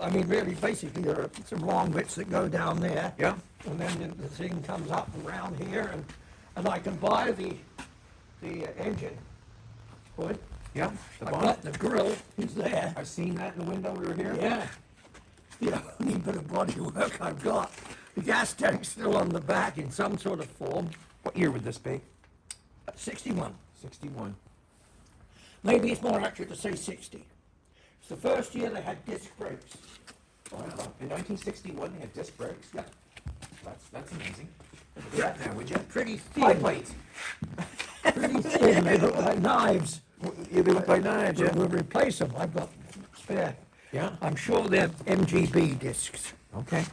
I mean, really, basically, there are some long bits that go down there. Yeah. And then the thing comes up around here, and I can buy the engine hood. Yeah. The I've bonnet. got the grill is there. I've seen that in the window. We were here. Yeah. The only bit of body work I've got. The gas tank's still on the back in some sort of form. What year would this be? 61. 61. Maybe it's more accurate to say 60. It's the first year they had disc brakes. Wow. In 1961, they had disc brakes. Yeah. That's amazing. Look at that now, would you? Pretty Pie thin. plates. Pretty thin. They look like knives. You look like knives, yeah. We'll replace them. I've got spare. Yeah. I'm sure they're MGB discs. Okay.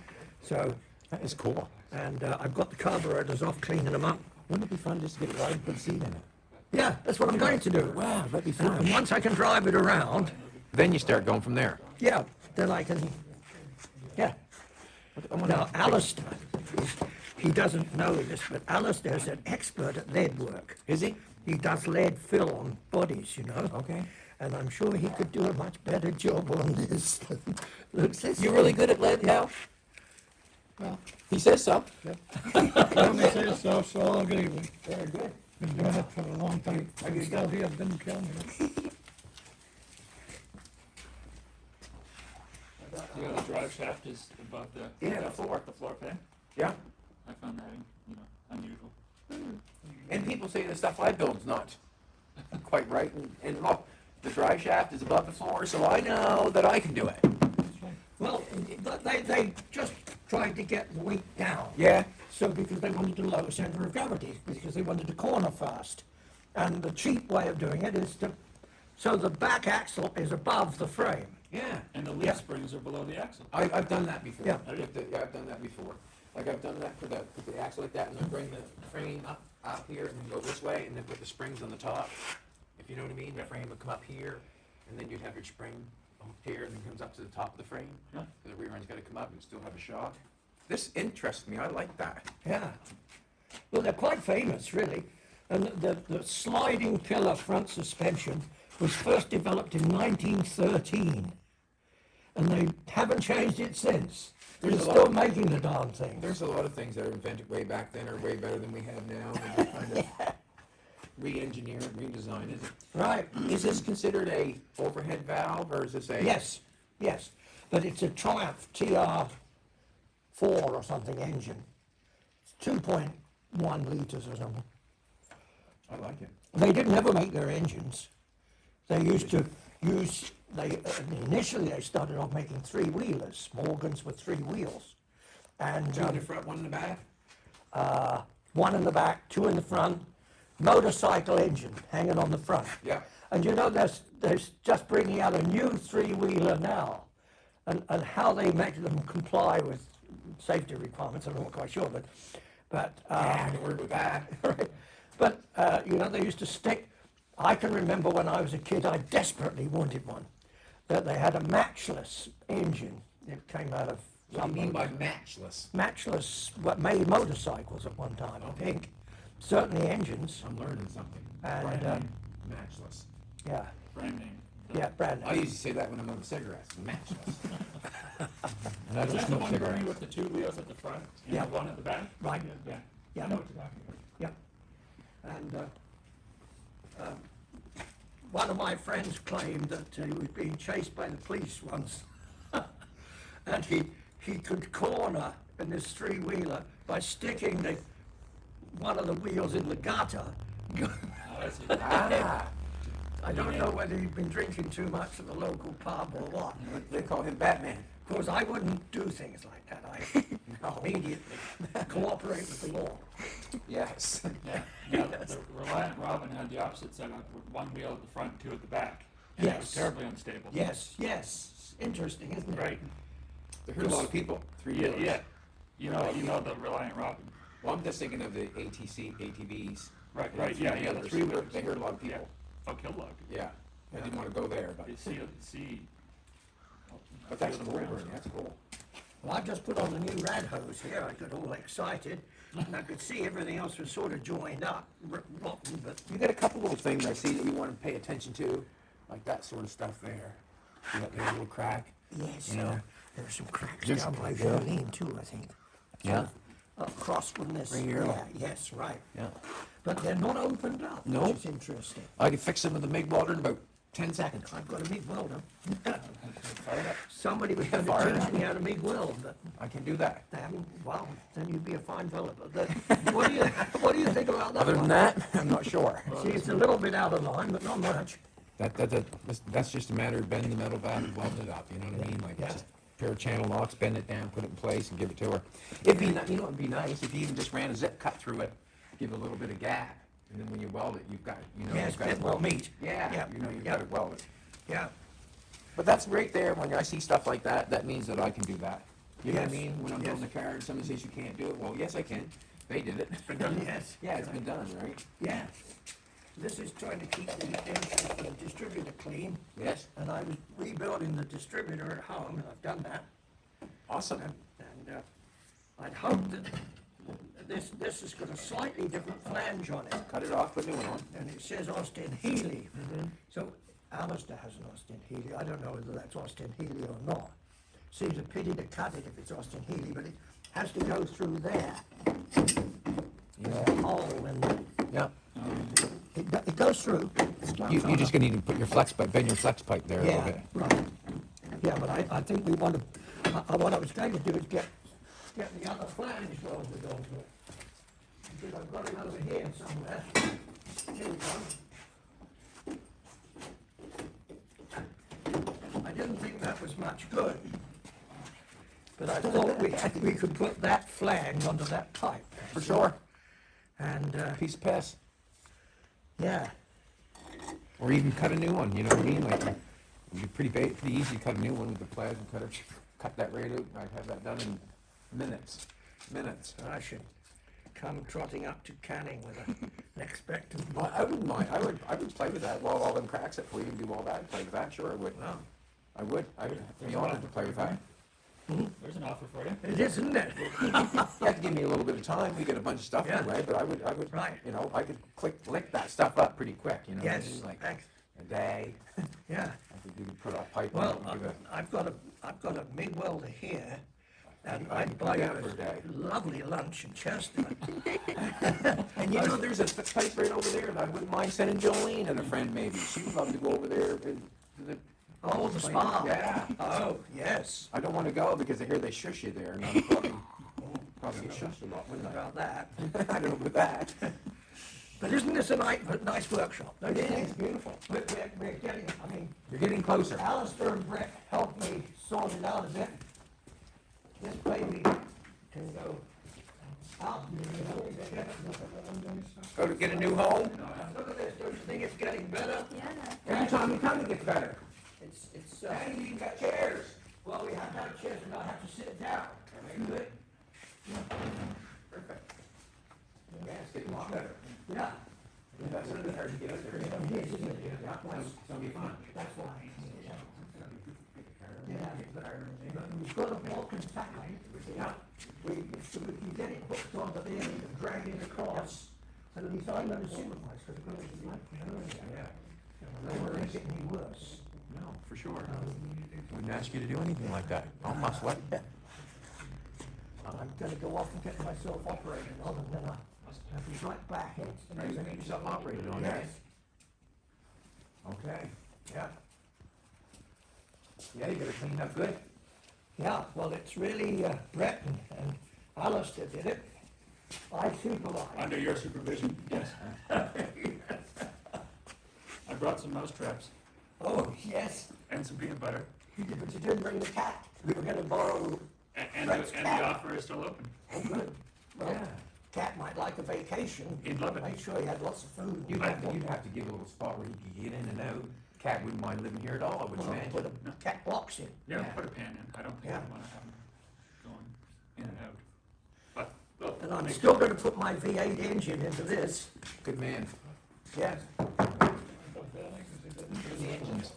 So, That is cool. and I've got the carburetors off, cleaning them up. Wouldn't it be fun just to get a ride and put a seat in it? Yeah, that's what I'm going to do. Wow, that'd be And fun. once I can drive it around, Then you start going from there. yeah, then I can, yeah. Now, Alistair, he doesn't know this, but Alistair's an expert at lead work. Is he? He does lead fill on bodies, you know. Okay. And I'm sure he could do a much better job on this than looks this. You're really good at lead now? Well, He says so. Let me say so, so I'll agree with you. very good. Been doing it for a long time. I'm still here, didn't kill me. The other drive shaft is above the Yeah, the floor. the floor pan. Yeah. I found that unusual. And people say the stuff I build's not quite right. And look, the drive shaft is above the floor, so I know that I can do it. Well, they just tried to get the weight down. Yeah. So because they wanted to lower center of gravity, because they wanted to corner fast. And the cheap way of doing it is to, so the back axle is above the frame. Yeah. And the leaf Yeah. springs are below the axle. I've done that before. Yeah. I've done that before. Like I've done that for the axle like that, and then bring the frame up here and then go this way, and then put the springs on the top. If you know what I mean, the frame would come up here, and then you'd have your spring up here, and then comes up to the top of the frame. Yeah. The rear end's got to come up and still have a shock. This interests me. I like that. Yeah. Well, they're quite famous, really. And the sliding pillar front suspension was first developed in 1913. And they haven't changed it since. They're There's a still lot- making the darn thing. There's a lot of things that are invented way back then are way better than we have now. And they're kind of re-engineered, redesigned. Right. Is this considered a overhead valve, or is this a? Yes, yes. But it's a Triumph TR4 or something engine. It's 2.1 liters or something. I like it. They didn't ever make their engines. They used to use, initially they started off making three-wheelers, Morgans with three wheels. And Two in the front, one in the back. one in the back, two in the front, motorcycle engine hanging on the front. Yeah. And you know, there's just bringing out a new three-wheeler now. And how they make them comply with safety requirements, I'm not quite sure, but Yeah, I can work with that. right. But, you know, they used to stick, I can remember when I was a kid, I desperately wanted one, that they had a matchless engine. It came out of What do you mean by matchless? matchless, what made motorcycles at one time, I think. Certainly engines, I'm learning something. And, Brand uh, name, matchless. yeah, Brand name. yeah, brand I name. used to say that when I'm on cigarettes, matchless. And I Is don't that the smoke one, Bernie, cigarettes. with the two wheels at the front and Yeah. the one at the back? Right. Yeah. Yeah. I know what you're talking about. Yeah. And one of my friends claimed that he was being chased by the police once. And he could corner in this three-wheeler by sticking one of the wheels in the gutter. Oh, I see. Ah, I don't know whether he'd been drinking too much at the local pub or what. they call him Batman. Of course, I wouldn't do things like that. I immediately cooperate with the law. Yes. Yeah, the Reliant Robin had the opposite setup with one wheel at the front, two at the back. And it was Yes. terribly unstable. Yes, yes. Interesting, isn't it? Right. They hurt a lot of people. Three Yeah, wheelers. yeah. You know the Reliant Robin. Well, I'm just thinking of the ATVs. Right, You know, right, yeah, yeah, the three-wheelers. three-wheelers. They hurt a lot of Yeah. people. Oh, kill log. Yeah. I didn't want to go there, but, You see. but that's cool, Bernie, that's cool. Well, I just put on the new rad hose here. I got all excited, and I could see everything else was sort of joined up, rotten, but You got a couple little things I see that you want to pay attention to, like that sort of stuff there. You got maybe a little crack. yes, You know, There's some cracks There's- down by yeah. Charlene too, I think. Yeah. Across from this. Right here. Yeah, yes, right. Yeah. But they're not opened up, No. which is interesting. I could fix them with a MIG welder in about 10 seconds. I've got a MIG welder. Fire it up. Somebody was going Fire to it teach up. me how to MIG weld, but I can do that. they haven't. Well, then you'd be a fine fellow. But what do you think about that? Other than one? that, I'm not sure. See, it's a little bit out of line, but not much. That's just a matter of bending the metal back and welding it up, you know what I mean? Like, Yeah. just a pair of channel locks, bend it down, put it in place, and give it to her. It'd be, you know, it'd be nice if you even just ran a zip cut through it, give it a little bit of gap, and then when you weld it, you've got, you know, Yeah, you've it's got it been well welded. meat. Yeah, Yeah. you know, you've Yeah. got it welded. Yeah. But that's right there, when I see stuff like that, that means that I can do that. You know what I Yes. mean? When I'm Yes. building a car and somebody says you can't do it, well, yes, I can. They did it. Yes. Yeah, it's been done, right? Yeah. This is trying to keep the entrance for the distributor clean. Yes. And I was rebuilding the distributor at home, and I've done that. Awesome. And I'd hoped that this has got a slightly different flange on it. Cut it off, put a new one on. And it says Austin Healy. So Alistair has an Austin Healy. I don't know whether that's Austin Healy or not. Seems a pity to cut it if it's Austin Healy, but it has to go through there. Yeah. Hole and Yeah. it goes through. You're just gonna need to put your flex pipe, bend your flex pipe there a little Yeah, bit. right. Yeah, but I think we want to, what I was trying to do is get the other flange welded onto it. Because I've got it over here somewhere. Here we go. I didn't think that was much good. But I thought we could put that flange onto that pipe. For sure. And, Piece of piss. yeah, Or even cut a new one, you know what I mean? Like, it'd be pretty easy to cut a new one with the plasma cutter. Cut that right out. I'd have that done in minutes. Minutes. I should come trotting up to Canning with an expectant. I wouldn't mind. I would play with that. Weld all them cracks up for you and do all that. I'd play with that. Sure, I would. Wow. I would be honored to play with that. There's an offer for you. It is, isn't it? You have to give me a little bit of time. We get a bunch of stuff Yeah. anyway, but I would, Right. you know, I could lick that stuff up pretty quick, you know what I Yes, mean? Like thanks. a day. Yeah. I could even put a pipe Well, on it and give it. I've got a MIG welder here, and I I'd can buy do you that for a day. a lovely lunch in Chester. And you know, there's a place right over there that I wouldn't mind sending Jolene and a friend maybe. She would love to go over there and to the. Oh, the spa. Yeah. Oh, yes. I don't want to go because I hear they shush you there, and I'm probably get shushed a lot, wouldn't I? About that. I don't know about that. But isn't this a nice workshop? It is, it's beautiful. We're getting, I mean, You're getting closer. Alistair and Brett helped me sort it out a bit. This baby can go out. Go to get a new home. Look at this, don't you think it's getting better? Every time you come, it gets better. It's, And you got chairs. well, we have to have chairs and I have to sit down. Good. Perfect. Yeah, it's getting a lot better. Yeah. That's gonna be hard to get out there. It is, isn't it? Yeah, It's gonna be fun. that's why. Yeah, but we've got a block and tackling. Yeah. So we can get it hooked onto there and drag it across. And at least I'm gonna supervise, because it's gonna be like, Yeah. I don't want to make it any worse. No, for sure. Wouldn't ask you to do anything like that. Almost what? I'm gonna go off and get myself operated on, and then I'll be right back. Are you gonna get yourself operated on? Yes. Okay. Yeah. Yeah, you gotta clean up good. Yeah, well, it's really Brett and Alistair did it. I supervised. Under your supervision, yes. I brought some mouse traps Oh, yes. and some peanut butter, But you didn't bring the cat. We were gonna borrow. and That's the cat. offer is still open. Oh, good. Well, Yeah. Cat might like a vacation. He'd love it. Make sure he had lots of food. You'd have to give a little spot where you could get in and out. Cat wouldn't mind living here at all, I would Well, put imagine. a cat box in. Yeah, Yeah. put a pan in. I don't think I Yeah. want to have him going in and out. But, well, And I'm still gonna put my V8 engine into this. Good man. Yes. The engines.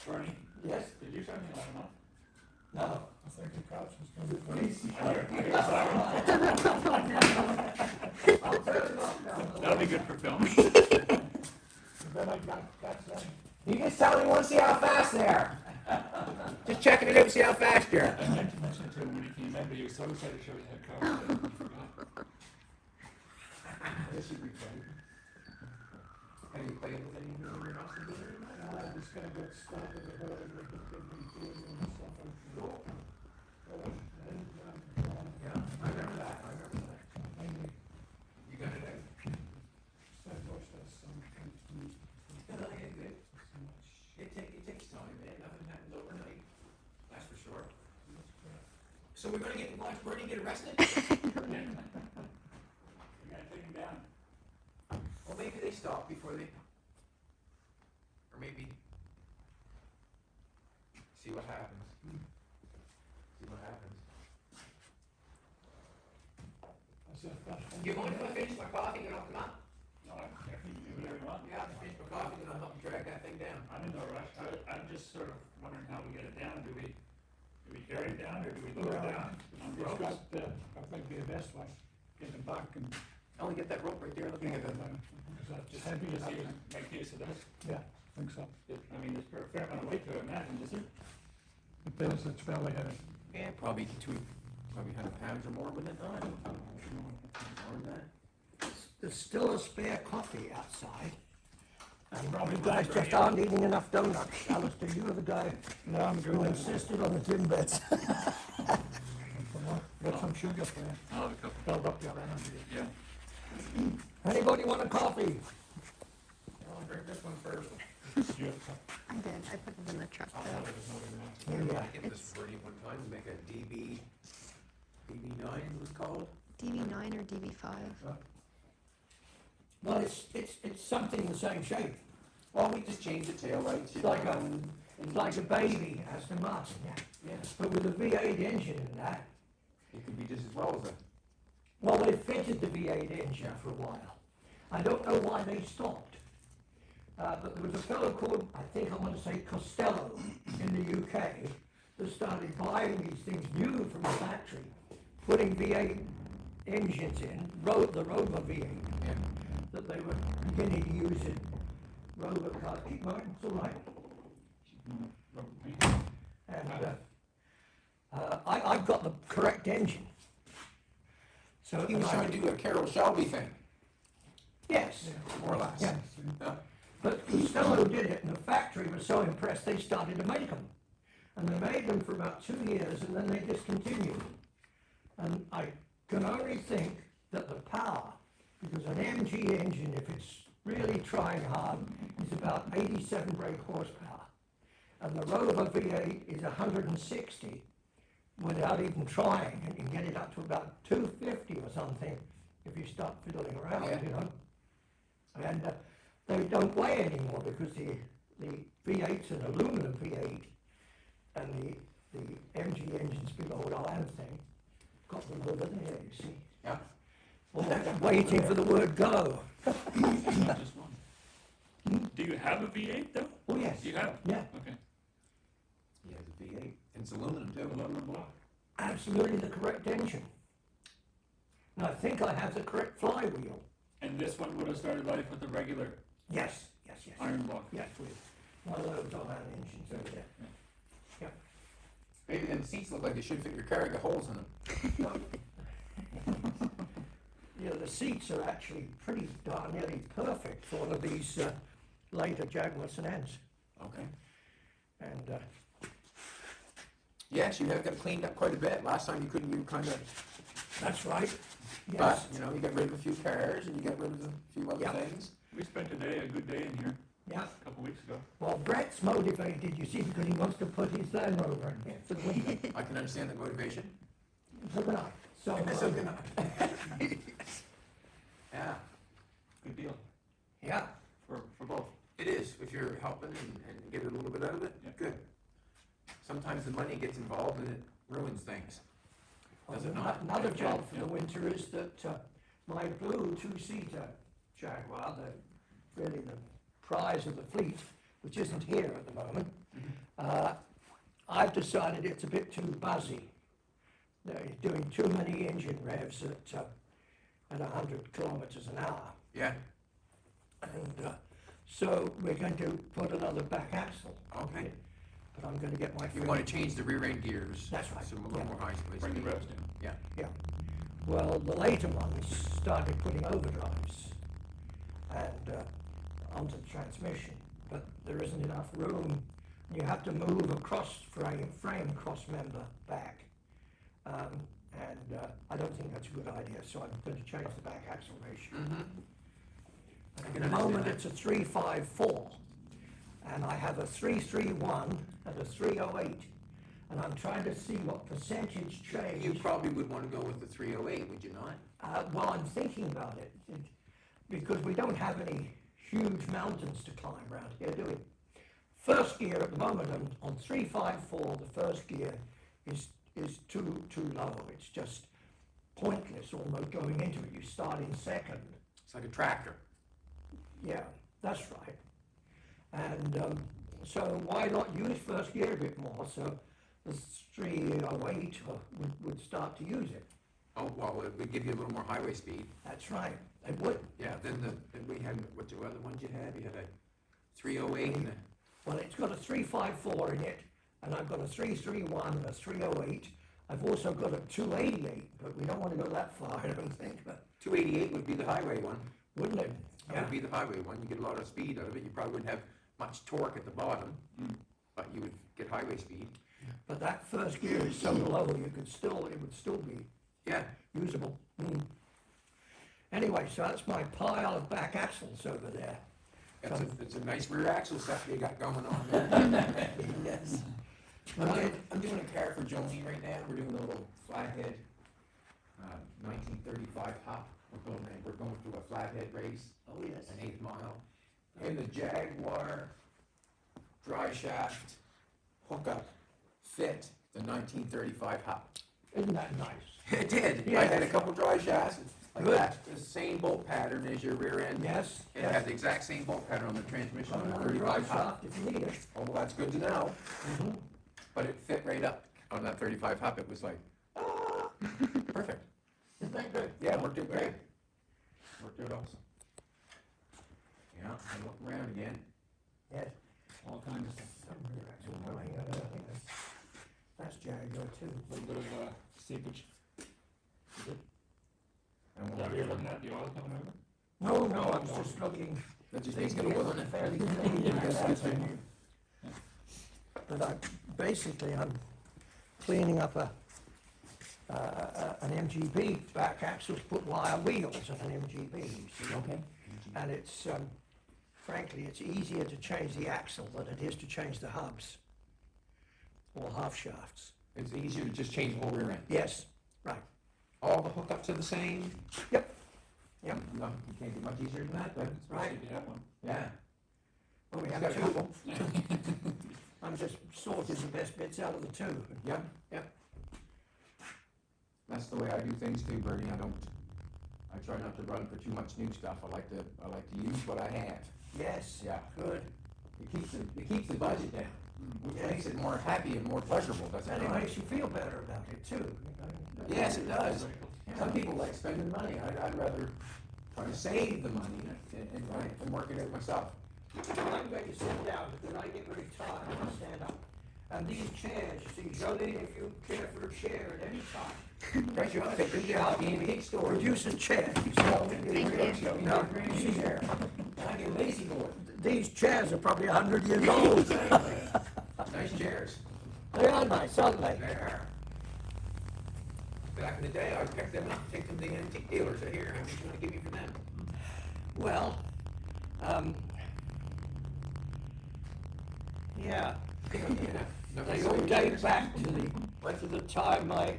Bernie, Yes. did you send me that enough? No. I think the cops was gonna be That'll be good for film. Then I got, You just tell me you wanna see how fast they are. Just checking it out, see how fast you are. I meant to mention it to him when he came in, but he was so excited to show me that car, that I forgot. This should be fun. Have you played with any of your Austin Builders? Just gonna get started with her and look at the details and stuff like that. Yeah, I remember that, I remember that. Maybe You got it out? start watch that something. It takes time, man, nothing happens overnight, that's for sure. So we're gonna get, watch Bernie get arrested? You gotta take him down. Well, maybe they stop before they, or maybe, see what happens. See what happens. You mind if I finish my coffee and I'll come up? No, I can do whatever you want. Yeah, I'll finish my coffee and I'll help you drag that thing down. I'm in no rush. I'm just sort of wondering how we get it down. Do we carry it down or do we lower it down? On It's ropes? got, I think the best way, get it back and, I only get that rope right there, looking at the, is that Just heavy just enough? use- make use of this. Yeah, I think so. I mean, there's a fair amount of weight to it, imagine, is there? It is, it's fairly heavy. yeah, probably 100 pounds or more, wouldn't it? No, I don't know. More than that. There's still a spare coffee outside. And probably guys just aren't eating enough donuts. Alistair, you were the guy No, I'm who good. insisted on the tin beds. Got some sugar for you. I'll have a couple. Build up your energy. Yeah. Anybody want a coffee? I'll drink this one first. I did. I put it in the truck I'll though. have it as more than that. I get this Bernie one time to make a DB9 it was called. DV9 or DV5? Well, it's something the same shape. Well, we just changed the tail lights. It's like a baby has the mast. Yeah, But with a V8 engine in that, it could be just as well as a, well, they fitted the V8 engine for a while. I don't know why they stopped. But there was a fellow called, I think I want to say Costello in the UK, that started buying these things new from the factory, putting V8 engines in, the Rover V8, yeah. that they were beginning to use in Rover cars. Keep going, it's all right. And I've got the correct engine. So He was trying to do a Carroll Shelby thing, yes, more or less. yeah. Yeah. But Costello did it, and the factory was so impressed they started to make them. And they made them for about 2 years, and then they discontinued. And I can only think that the power, because an MG engine, if it's really trying hard, is about 87 brake horsepower. And the Rover V8 is 160 without even trying, and you can get it up to about 250 or something if you start fiddling around, Yeah. you know. And they don't weigh anymore because the V8's an aluminum V8, and the MG engine's big old iron thing got the rubber there, you see. Yeah. Waiting for the word go. Just one. Do you have a V8 though? Oh, yes. You have? Yeah, Okay. He has a V8, and it's aluminum too. Aluminum block. absolutely the correct engine. And I think I have the correct flywheel. And this one would have started life with the regular Yes. iron block. Yes, with one of those iron engines over there. Yeah. Maybe them seats look like they should fit your car, got holes in them. You know, the seats are actually pretty darn nearly perfect for one of these later Jaguar sedans. Okay. And Yes, you have got cleaned up quite a bit. Last time you kind of, that's right. but, Yes. you know, you got rid of a few cars and you got rid of a few other Yeah. things. We spent a good day in here Yeah. a couple weeks ago. Well, Brett's motivated, you see, because he wants to put his Land Rover in here for the winter. I can understand the motivation. So can I. So can I. Yeah, Good deal Yeah. for both. it is, if you're helping and get a little bit out of it, Yeah. good. Sometimes the money gets involved and it ruins things. Does it not? Another job for the winter is that my blue two-seater Jaguar, really the prize of the fleet, which isn't here at the moment, I've decided it's a bit too buzzy. They're doing too many engine revs at 100 kilometers an hour. Yeah, And so we're going to put another back axle. okay. but I'm gonna get my. You wanna change the rear end gears. That's right, Some a yeah. little more high speed. Bring the revs down. Yeah. Yeah. Well, the later ones started putting overdrives and onto the transmission, but there isn't enough room. You have to move a frame cross member back. I don't think that's a good idea, so I'm going to change the back axle ratio. I At can the understand moment, that. it's a 354, and I have a 331 and a 308, and I'm trying to see what percentage change. You probably would wanna go with the 308, would you not? Well, I'm thinking about it, because we don't have any huge mountains to climb around here, do we? First gear at the moment on 354, the first gear is too low. It's just pointless almost going into it. You start in second. It's like a tractor. Yeah, that's right. And so why not use first gear a bit more? So the 308 would start to use it. Oh, well, it would give you a little more highway speed. That's right. It would. Yeah, then we had, what the other ones you had? You had a 308 and a, Well, it's got a 354 in it, and I've got a 331 and a 308. I've also got a 288, but we don't want to go that far, I don't think, but 288 would be the highway one. wouldn't it? That would be the highway one. You get a lot of speed out of it. You probably wouldn't have much torque at the bottom, but you would get highway speed. But that first gear is so low, it would still be Yeah, usable. Anyway, so that's my pile of back axles over there. it's a nice rear axle stuff you got going on there. Yes. I'm doing a car for Jolene right now. We're doing a little flathead, 1935 hop. We're going through a flathead race, Oh, yes. an 8 mile, in the Jaguar dry shaft hookup fit the 1935 hop. Isn't that nice? It did. I Yes. had a couple dry shafts like Good. that. The same bolt pattern as your rear end. Yes, It yes. had the exact same bolt pattern on the transmission on I'm the on the drive 35 hop. shaft if you need it. Oh, well, that's good to know. Mhm. But it fit right up on that 35 hop. It was like, ah, perfect. Isn't that good? Yeah, it worked out great. Worked out awesome. Yeah, I look around again. Yes. All kinds of stuff. Some rear axle going, I think that's Jaguar too. A little bit of seepage. And Is that what you're looking at, the oil coming over? No, I was just looking. That just needs to get oil in it. Fairly clean. But I'm cleaning up an MGB back axle to put wire wheels on an MGB, you see. Okay. And it's, frankly, it's easier to change the axle than it is to change the hubs or half shafts. It's easier to just change the whole rear end. Yes, right. All the hookups are the same. Yep. Yep. No, you can't get much easier than that, but, Right. If you have one. yeah. Well, we He's have got a two. couple. I'm just sorting the best bits out of the two. Yep. Yep. That's the way I do things too, Bertie. I try not to run for too much new stuff. I like to use what I have. Yes. Yeah. Good. It keeps the budget down, which makes it more happy and more pleasurable, doesn't And it it? makes you feel better about it too. Yes, it does. Some people like spending money. I'd rather try to save the money and work it out myself. I'm going to sit down because I get very tired and stand up. And these chairs, you see, Jolene, if you care for a chair at any time, Right, you ought to take good care of the antique store. produce a chair. You see, Thank you. No, Grand see, chair. I get lazy boy. these chairs are probably 100 years old. Nice chairs. They are nice, aren't they? They are. Back in the day, I'd pick them up, take them to the antique dealers. I hear, how much you want to give me for them? Well, yeah. No, They so all your date chairs. back to the time my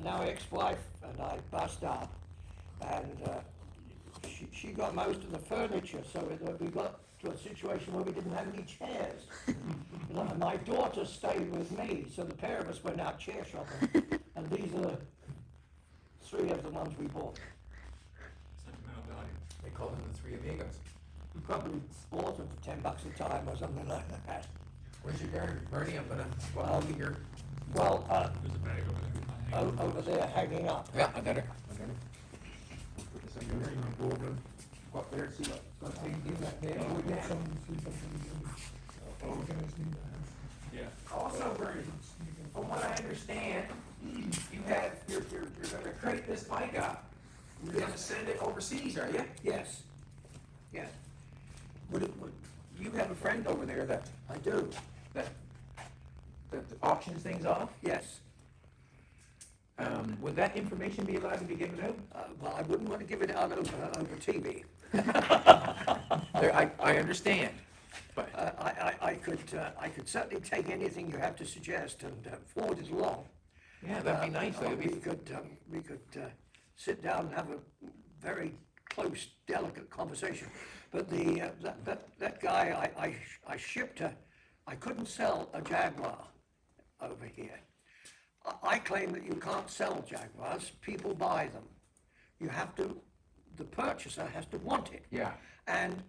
now ex-wife and I bust up, and she got most of the furniture, so we got to a situation where we didn't have any chairs. My daughter stayed with me, so the pair of us went out chair shopping, and these are the three of the ones we bought. Sentimental value. They call them the Three Amigos. We probably bought them for $10 a time or something like that. Where's your Bernie? Bernie, I'm gonna, well, I'll get your, Well, There's a bag over there. over there hanging up. yeah, I got it. Put this under there, you wanna go over, go up there and see what's gonna take, give that pay. We'll get some, see something. All you guys need to have. Yeah. Also, Bernie, from what I understand, you're gonna crate this bike up. You're gonna send it overseas, are you? Yes, yes, Would you have a friend over there that I do, that auctions things off? yes. Would that information be allowed to be given out? Well, I wouldn't want to give it out over TV. I understand, but I could certainly take anything you have to suggest and forward it along. yeah, that'd be nice. That'd We be, could sit down and have a very close, delicate conversation. But that guy, I shipped I couldn't sell a Jaguar over here. I claim that you can't sell Jaguars, people buy them. You have to, the purchaser has to want it. yeah, And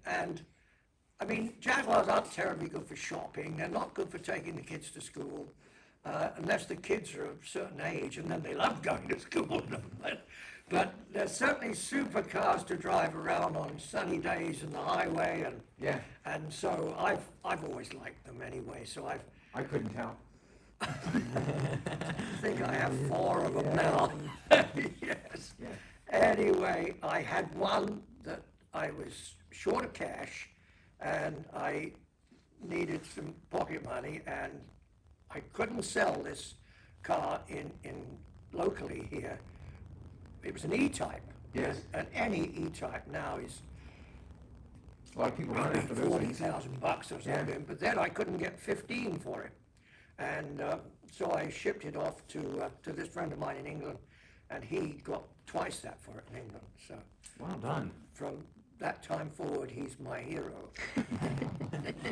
I mean, Jaguars aren't terribly good for shopping, they're not good for taking the kids to school, unless the kids are of a certain age, and then they love going to school. But they're certainly supercars to drive around on sunny days in the highway, yeah. and so I've always liked them anyway, so I couldn't tell. I think I have 4 of them now. Yes. Yeah. Anyway, I had one that I was short of cash, and I needed some pocket money, and I couldn't sell this car in locally here. It was an E-type. Yes. And any E-type now is A lot of people run after those things. $40,000 or Yeah. something, but then I couldn't get 15 for it. And so I shipped it off to this friend of mine in England, and he got twice that for it in England. So Well done. from that time forward, he's my hero.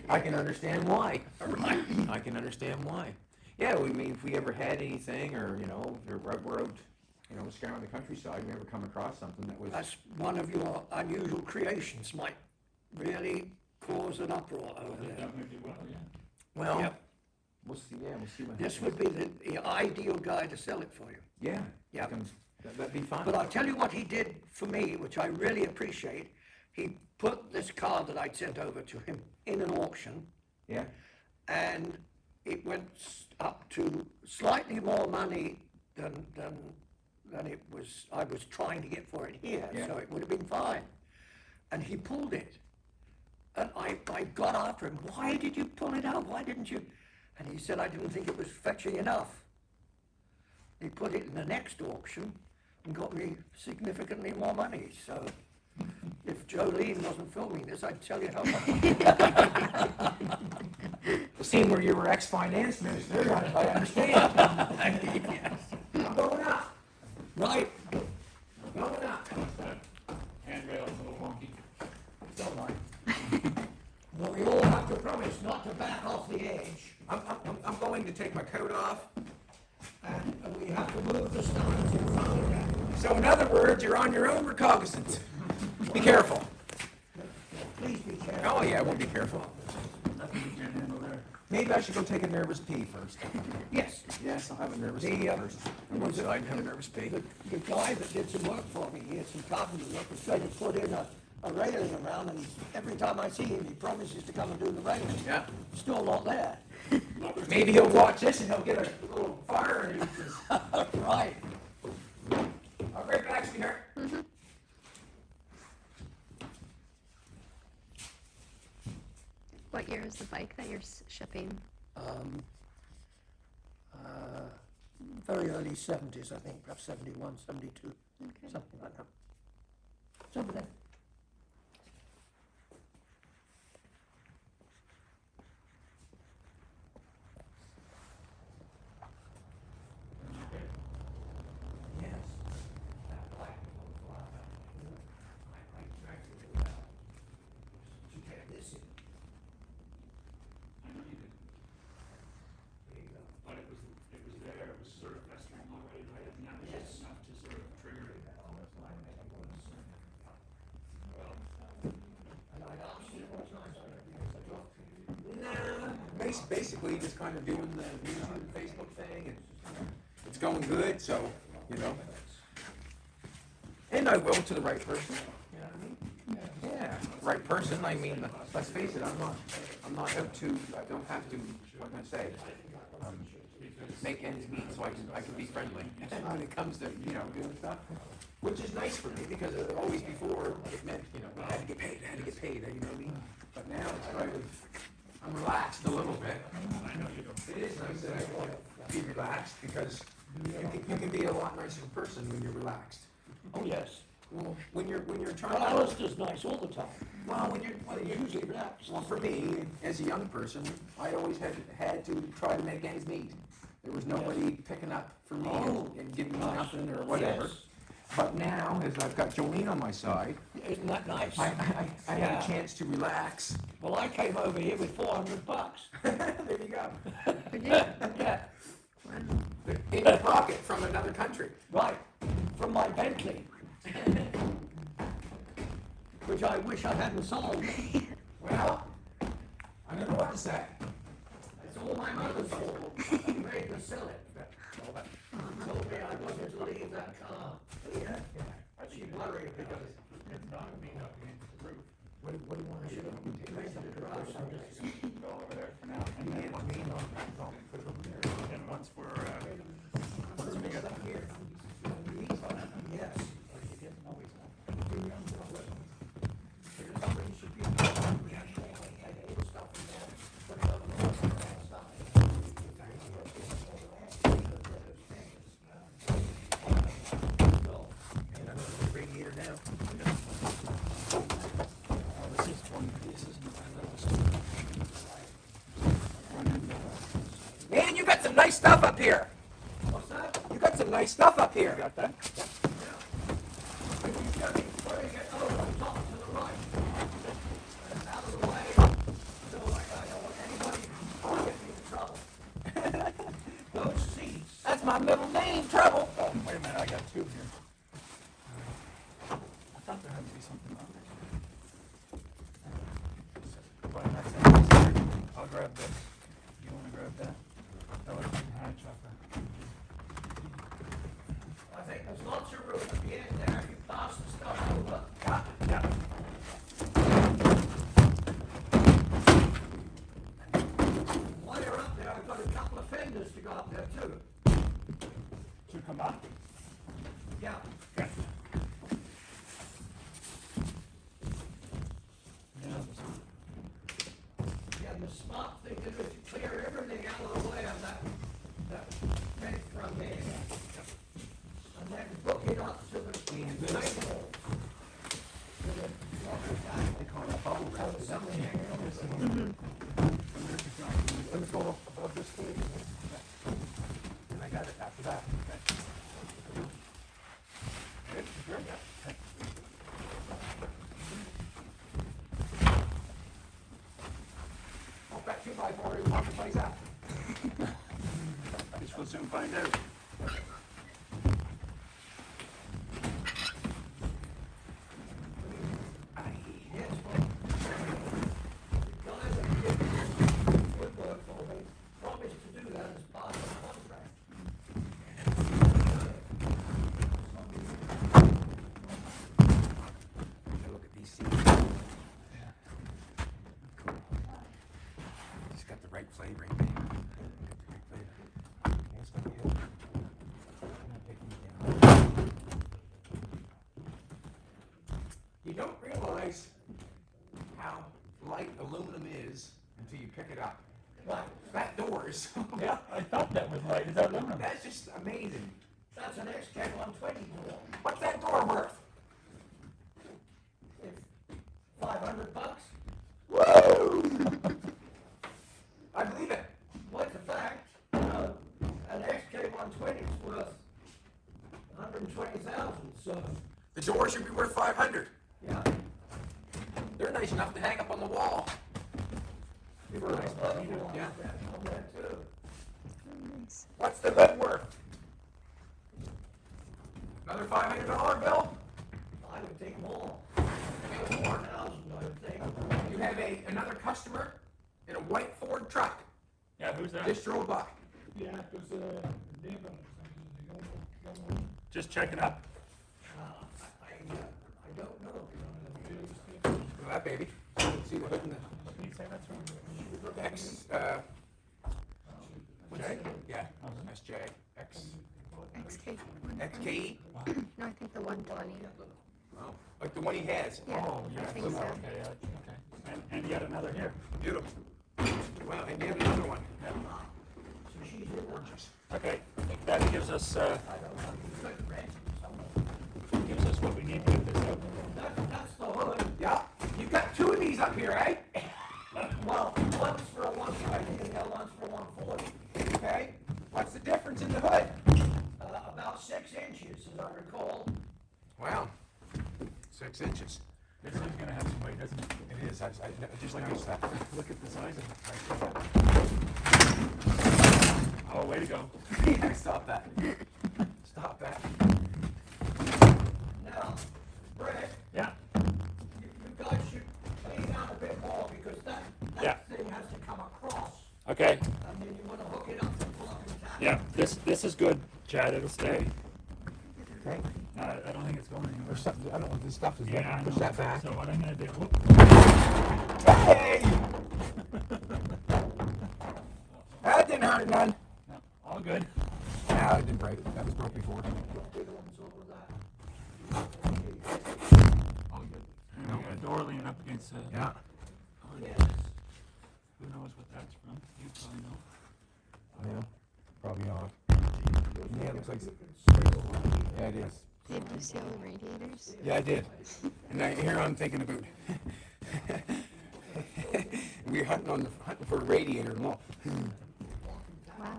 I can understand why. Right. I can understand why. Yeah, I mean, if we ever had anything, or we're out, scouring the countryside, we ever come across something that was. That's one of your unusual creations, might really cause an uproar over They there. definitely will, yeah. Well, Yep. we'll see. Yeah, we'll see what This happens. would be the ideal guy to sell it for you. Yeah. Yeah. I can- That'd be fun. But I'll tell you what he did for me, which I really appreciate. He put this car that I'd sent over to him in an auction, Yeah. and it went up to slightly more money than it was I was trying to get for it here, Yeah. so it would have been fine. And he pulled it. And I got after him, why did you pull it out? Why didn't you? And he said, I didn't think it was fetching enough. He put it in the next auction and got me significantly more money. So if Jolene wasn't filming this, I'd tell you how much. Seeing where you were ex-finance minister, I understand. Yes. I'm going up. Right? Going up. Handrail's a little wonky. Don't worry. But we all have to promise not to back off the edge, I'm going to take my coat off. and we have to move the stones in front of that. So in other words, you're on your own recognizance. Be careful. Please be careful. Oh yeah, we'll be careful. Nothing you can't handle there. Maybe I should go take a nervous pee first. Yes. Yes, I'll have a nervous The, pee uh, first. I'll go outside and have a nervous pee. The guy that did some work for me, he had some carpentry work, was trying to put in a railing around, and every time I see him, he promises to come and do the railing. Yeah. Still not there. Maybe he'll watch this and he'll get a little fire and he says, Right. I'll be right back, sweetheart. What year is the bike that you're shipping? Very early 70s, I think, perhaps 71, 72, Okay. something like that. It's over there. Yes. That black little flower. I dragged it out to get this in. I know you did, There you go. but it was there, it was sort of festering already, right? And that was just enough to sort of trigger it. Oh, that's why I made it one concern. Well, And I asked you what times I because I dropped you. Basically, just kind of doing the YouTube and Facebook thing, and it's going good, so, And I will to the right person. You know what I mean? Yeah. Yeah, right person, I mean, let's face it, I'm not out to, I don't have to, what can I say? Make ends meet, so I can be friendly when it comes to, doing stuff. Which is nice for me, because always before, it meant, I had to get paid, you know what I mean? But now it's kind of, I'm relaxed a little bit. It is nice that I want to be relaxed, because you can be a lot nicer person when you're relaxed. Oh, yes. Well, when you're trying Well, to. Alistair's nice all the time. Well, when you're Usually relaxed. well, for me, as a young person, I always had to try to make ends meet. There was nobody picking up for me and giving me nothing or whatever. Yes. But now, as I've got Jolene on my side, Isn't that nice? I have Yeah. a chance to relax. Well, I came over here with $400. There you go. Yeah, In your pocket from another country. right, from my Bentley. Which I wish I hadn't sold. Well, I don't know what to say. It's all my mother's fault. She made me sell it. Told me I wasn't to leave that car. Yeah. She worried because It's not me up against the roof. What do you want to do? make the garage. Go over there for now. And then, and once we're, once we get Yes. Somebody should be. Stuff in there. Put it on the Radiator now. this is 20 pieces. Man, you got some nice stuff up here. What's that? You got some nice stuff up here. Got that? Those seats. That's my middle name, Trouble. Oh, wait a minute, I got two here. I thought there had to be something on there. But that's it. I'll grab this. You wanna grab that? That would be high chopper. I think there's lots of room at the end there. If you pass the stuff over. Yeah. While you're up there, I've got a couple of fenders to go up there too. To come up? Yeah. Yeah. Yeah, the smart thing to do is clear everything out of the way of that vent from there. And then hook it up to the main wall. They call it bubble wrap. Is that what you're Let me go above this thing. And I got it after that. Good, good. I'll bet 2x4 is mark the place out. I guess we'll soon find out. Yes, well, the guy that did woodwork for me promised to do that as part of the contract. Look at these seats. Cool. Just got the right flavoring. Got the right flavor. Can't stop yet. I'm not taking it down. You don't realize how light aluminum is until you pick it up. Right, That doors. Yeah, I thought that was right. Is that aluminum? That's just amazing. that's an XK120 door. What's that door worth? It's $500. Whoa! I believe it. What's the fact? An XK120 is worth 120,000. So, The door should be worth 500. yeah. They're nice enough to hang up on the wall. People are nice. Yeah. On that too. Nice. What's the bed worth? Another $500 bill? I would think more. Maybe more. 1,000, I would think. You have another customer in a white Ford truck. Yeah, who's that? Just drove by. Yeah, because, neighbor, they don't, Just checking up. I don't know. of that baby. So you can see the hood and the Can you say that's from? X, J? Yeah, SJ, X, XK. XKE? No, I think the 120. Oh, like the one he has. Yeah, Oh, yeah, I think okay, so. okay. And yet another here. Beautiful. Well, and you have another one. Okay, I think that gives us what we need to get this out. That's the hood. Yeah, you got two of these up here, eh? Well, one's for a 120 and the other one's for 140. Okay, what's the difference in the hood? About 6 inches, as I recall. Wow, 6 inches. This is gonna have some weight, isn't it? It is, I just noticed that. Look at the size of it. Oh, way to go. Stop that. Stop that. Now, Brett, Yeah, you guys should lay down a bit more because that Yeah. thing has to come across. okay. And then you want to hook it up to plug and tap. Yeah, this is good, Chad, it'll stay. Okay. I don't think it's going anywhere. I don't know if this stuff is Yeah, I push know. that back. So what I'm gonna do, Hey! That didn't hurt none. no, all good. No, it didn't break. That was broke before. Big ones over that. All good. And we got a door leaning up against the. Yeah. Yes. Who knows what that's from? You probably know. Yeah. Probably not. Yeah, it looks like. Yeah, it is. Did you see all the radiators? Yeah, I did. And now here I'm thinking about. We're hunting for a radiator. Look. Wow.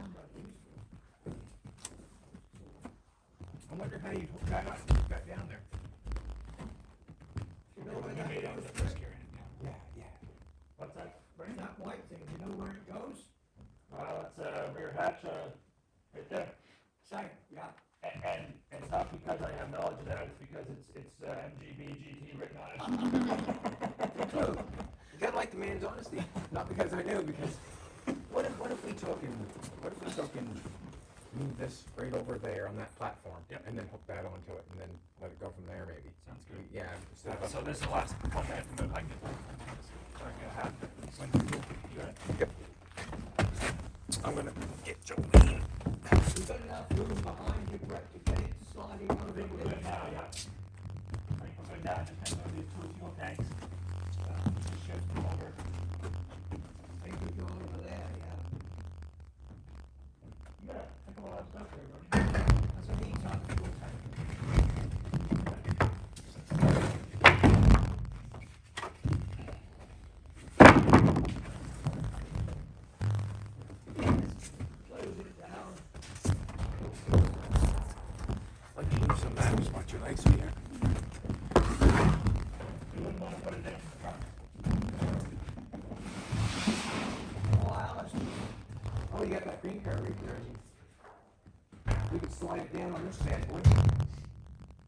I wonder how you hook that up. Hook that down there. You know where that Maybe goes? the first carrying it down. Yeah, yeah. What's that? Bernie? That white thing, you know where it goes? That's a rear hatch, right there. Same, yeah. And it's not because I have knowledge of that, it's because it's MGB written on it. You gotta like the man's honesty. Not because I knew, because what if we took and move this right over there on that platform, Yep. and then hook that onto it, and then let it go from there, maybe. Sounds good. Yeah. Instead of So this is the last one I have to move. I can get sorry, I got half of it. You got it? Yep. I'm gonna get Jolene. You've got enough room behind you, Brett, to get it sliding over We're there. good now, yeah. I think we're good now, just have to move these two fuel tanks. Just shift them over. They could go over there, yeah. You got a couple of stuff there, buddy. That's a E-type fuel tank. Close it down. Like you use some maps, watch your legs here. You wouldn't want to put it down in the front. Oh, Alice, Oh, you got that green car right there. We could slide it down on this bad boy.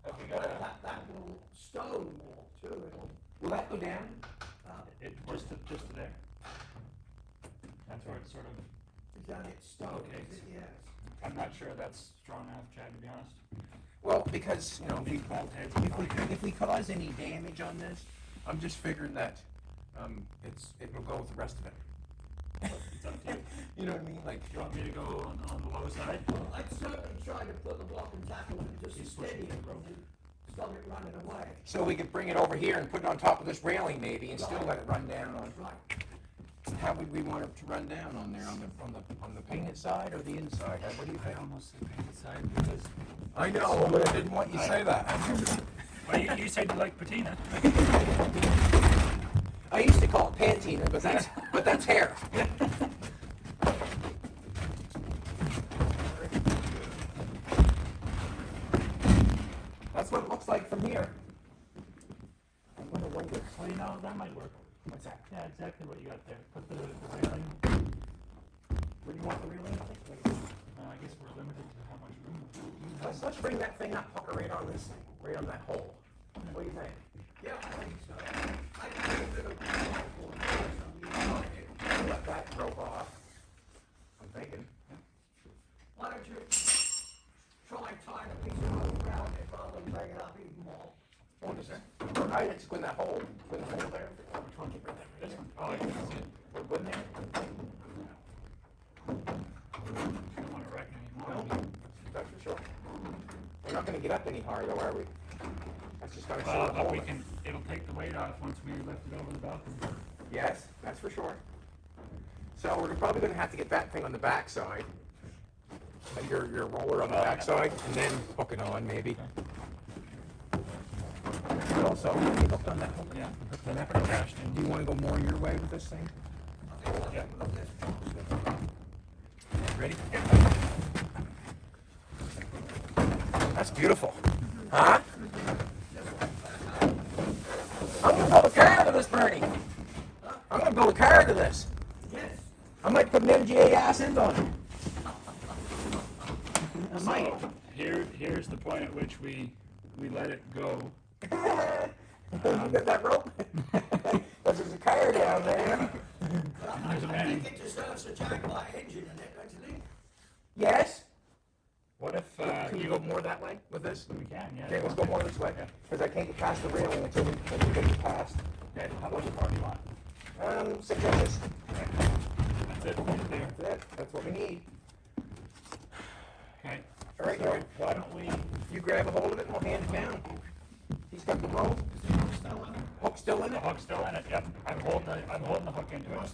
But we gotta, that little stone wall too, it'll, Will that go down? it was just to there. That's where it's sort of, is that it stone? Okay. Is it? Yes. I'm not sure that's strong enough, Chad, to be honest. Well, because, you know, These bolt heads. if we cause any damage on this, I'm just figuring that, it will go with the rest of it. It's up to you. You know what I mean? Like, Do you want me to go on the low side? Well, I'd certainly try to put the block and tackle and just He's steady pushing it the rope. and stop it running away. so we could bring it over here and put it on top of this railing maybe, and still let it run down on. Right. How would we want it to run down on there, on the painted side or the inside? What do you I think? almost said painted side because, I know, but I didn't want you to say that. well, you said you like patina. I used to call it patina, but that's hair. That's what it looks like from here. I'm gonna wonder. Well, you know, that might work. What's that? Yeah, exactly what you got there. Put the railing, Where do you want the railing? I guess we're limited to how much room. Let's bring that thing up, hook it right on this thing, right on that hole. What do you think? Yeah, I think so. I think a bit of Let that rope off. I'm thinking. why don't you try tying a piece of rope around it rather than bring it up even more? One is there. I just go in that hole. Go in the hole there. Which one? Keep right there. This one? Oh, I can see it. We're good there. Don't wanna wreck anymore. No, that's for sure. We're not gonna get up any higher though, are we? That's just gonna Well, sit but on we it. can, it'll take the weight off once we lift it over the balcony. Yes, that's for sure. So we're probably gonna have to get that thing on the back side. Your roller on the back side, and then hook it on maybe. But also, you hooked on that hook. Yeah. Hooked on that hook. Do you wanna go more your way with this thing? Yeah. Ready? That's beautiful. Huh? I'm gonna build a car to this, Bernie. I'm gonna build a car to this. Yes. I might put an MGA ass end on it. I might. Here's the point at which we let it go. You got that rope? There's a car down there. There's a I man. think it deserves a Jaguar engine in it, don't you think? Yes? What if, Can you go more that way with this? we can, yeah. Okay, let's go more this way. Because I can't get past the railing until we get past. Okay, how much more do you want? 6 inches. That's it, right there. That's it. That's what we need. Okay. All right, So Joe. why don't we, You grab a hold of it and we'll hand it down. He's got the rope. Hook still in the it. hook's still in it, yep. I'm holding the hook into it.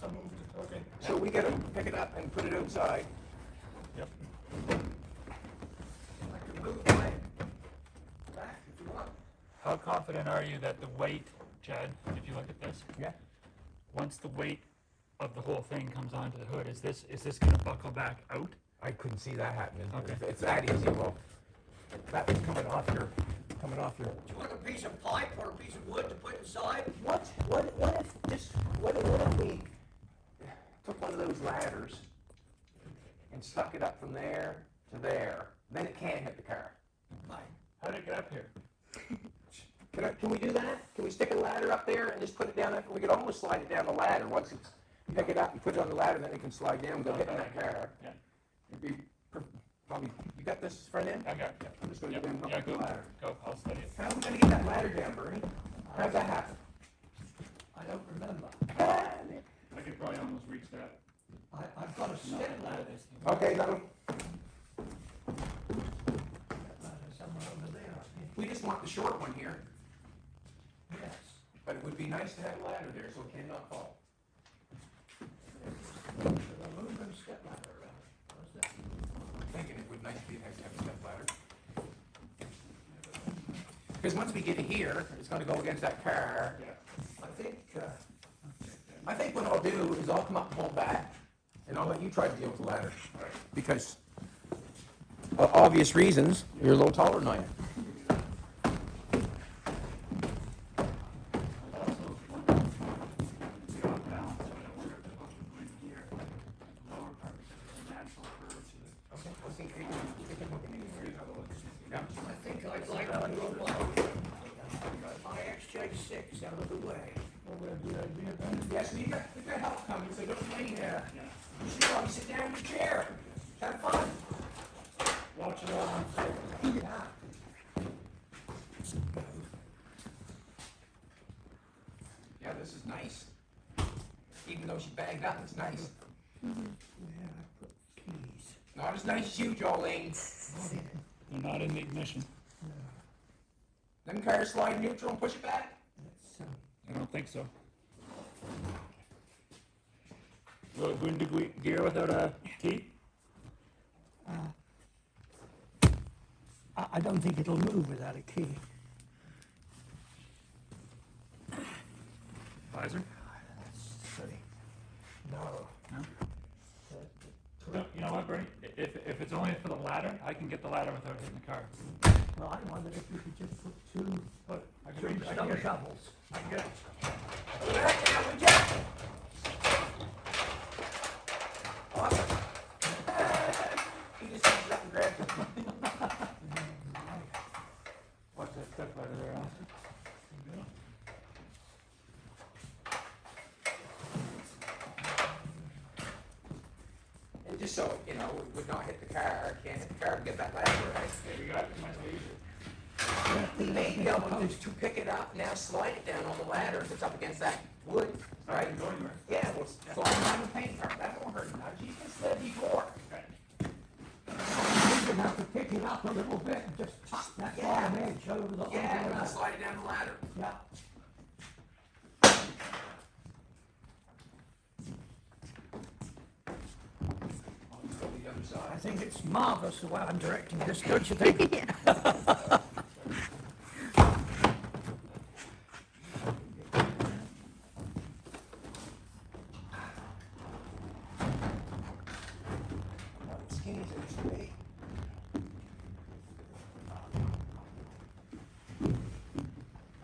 Okay. So we gotta pick it up and put it outside. Yep. I can move my back if you want. How confident are you that the weight, Chad, if you look at this, Yeah. once the weight of the whole thing comes onto the hood, is this gonna buckle back out? I couldn't see that happening. Okay. It's that easy. Well, that was coming off your. Do you want a piece of pipe or a piece of wood to put inside? What if we took one of those ladders and stuck it up from there to there? Then it can't hit the car. Right. How did it get up here? Can we do that? Can we stick a ladder up there and just put it down there? We could almost slide it down the ladder once it's, pick it up and put it on the ladder, then it can slide down without hitting that car. Yeah. It'd be probably, you got this front end? I got it, yeah. I'm just gonna Yep. get them up Yeah, the go, ladder. go, I'll study it. How are we gonna get that ladder down, Bernie? How'd that happen? I don't remember. I could probably almost reach that. I've got a step ladder. Okay, that'll, Ladder somewhere over there, I think. we just want the short one here, Yes. but it would be nice to have a ladder there so it cannot fall. There's a aluminum step ladder around it. What's that? I'm thinking it would nice be nice to have a step ladder. Because once we get it here, it's gonna go against that car. Yeah. I think what I'll do is I'll come up and hold back, and I'll let you try to deal with the ladder. Because, obvious reasons, you're a little taller than I am. The off balance, so I don't trip the hook going here. The lower part, because it's a natural curve to the. Okay, let's see, you can look at me. Yeah. I think I'd like to move my XJ6 out of the way. Yes, we got help coming, so don't lay there. You should probably sit down in the chair. Have fun. Watch it all unfold. Yeah, this is nice. Even though she bagged up, it's nice. Yeah, I put keys. Not as nice as you, Jolene. They're not in the ignition. Them cars slide neutral and push it back. That's, I don't think so. Well, wouldn't do gear without a key? I don't think it'll move without a key. Visor? That's silly. No. No? No, you know what, Bernie? If it's only for the ladder, I can get the ladder without hitting the car. Well, I wondered if you could just put two I can get stone it. shovels. I can get it. Awesome. He just comes up and grabs it. Watch that step ladder there, Austin. And just so, you know, it would not hit the car, can't hit the car to get that ladder, right? There we go. Might as well use it. We may be able to pick it up, now slide it down on the ladder if it's up against that wood, right? Go anywhere. Yeah, we'll slide it down the paint, that won't hurt much, you can slip before. Okay. You can have to pick it up a little bit and just tuck that bottom edge over the. Yeah, over we'll that. slide it down the ladder. Yeah. Let's go to the other I side. think it's marvelous the way I'm directing this, don't you think? Not as skinny as it used to be.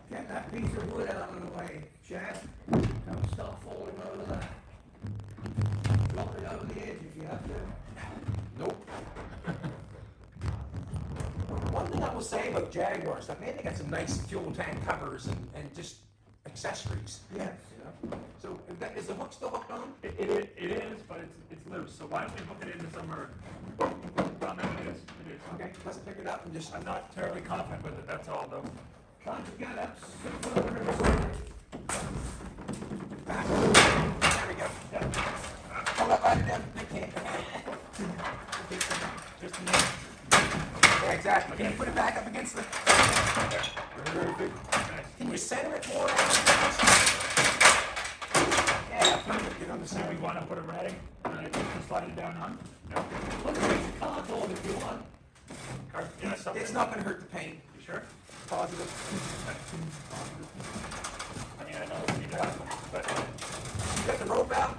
Get that piece of wood out of the way, Chad. Don't start falling over that. Drop it over the edge if you have to. Nope. One thing I will say about Jaguar stuff, man, they got some nice fuel tank covers and just accessories. Yes. You know? So is the hook still hooked on? It is, but it's loose, so why don't we hook it into somewhere? Well, no, it is. Okay, let's pick it up and just. I'm not terribly confident with it, that's all though. Trying to get up. There we go. Hold up, right it down. I can't. Just a minute. Yeah, exactly. Can you put it back up against the? Can you center it more? Yeah, perfect. Get on the Do center. we want to put a rating to slide it down on? No? Look at the cardboard if you want. Or, yeah, something. It's not gonna hurt the paint. You sure? Positive. I mean, I know we need to have them, but You got the rope out?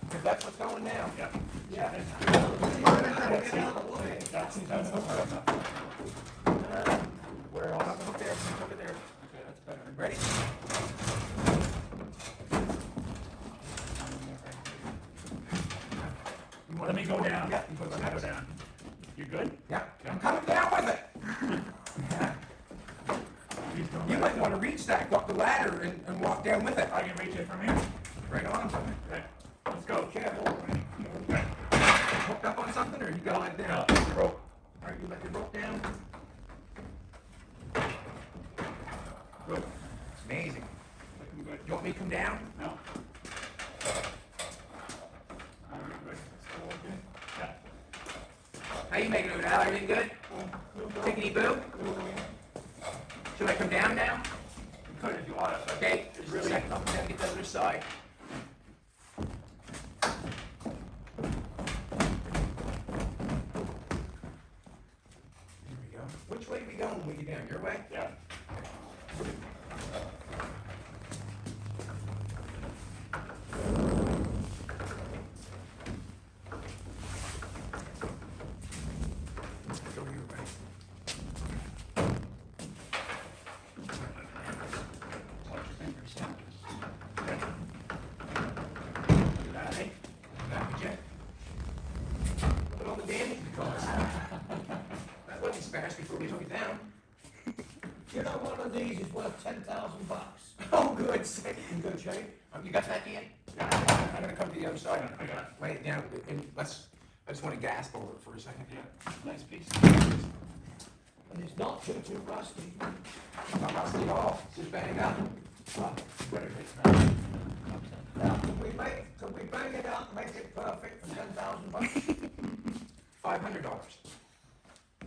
Because that's what's going down. yeah. Yeah. That's the part of it. We're on up there, over there. Okay, that's better. Ready? Let me go down. Yeah. Let me go down. You good? Yeah, I'm coming down with it. Please don't. You might want to reach that, go up the ladder and walk down with it. I can reach it from here. Right on. Okay, let's go. Careful. Okay. Hooked up on something or you got it down? No. Rope. All right, you let the rope down. Good. It's amazing. Looking good. You want me to come down? No. I'm good. Still okay? Yeah. How you making it, Al? Everything good? Tickety boo? Should I come down now? You could if you want it. Okay, just a second, I'm gonna get the other side. Here we go. Which way are we going when we get down? Your way? Yeah. Go your way. Touch your fingers. Okay. You got it? Got it, Jack? Look at all the damage it caused. That wasn't smashed before we took it down. You know, one of these is worth $10,000. Oh, good. In good shape. You got that, Ian? I'm gonna come to the other side. I got it. Lay it down, and I just wanna gasp over it for a second. Yeah. Nice piece. And it's not too rusty. Not rusty at all, it's just bang up. Better take that. Now, can we bang it out and make it perfect for $10,000? $500.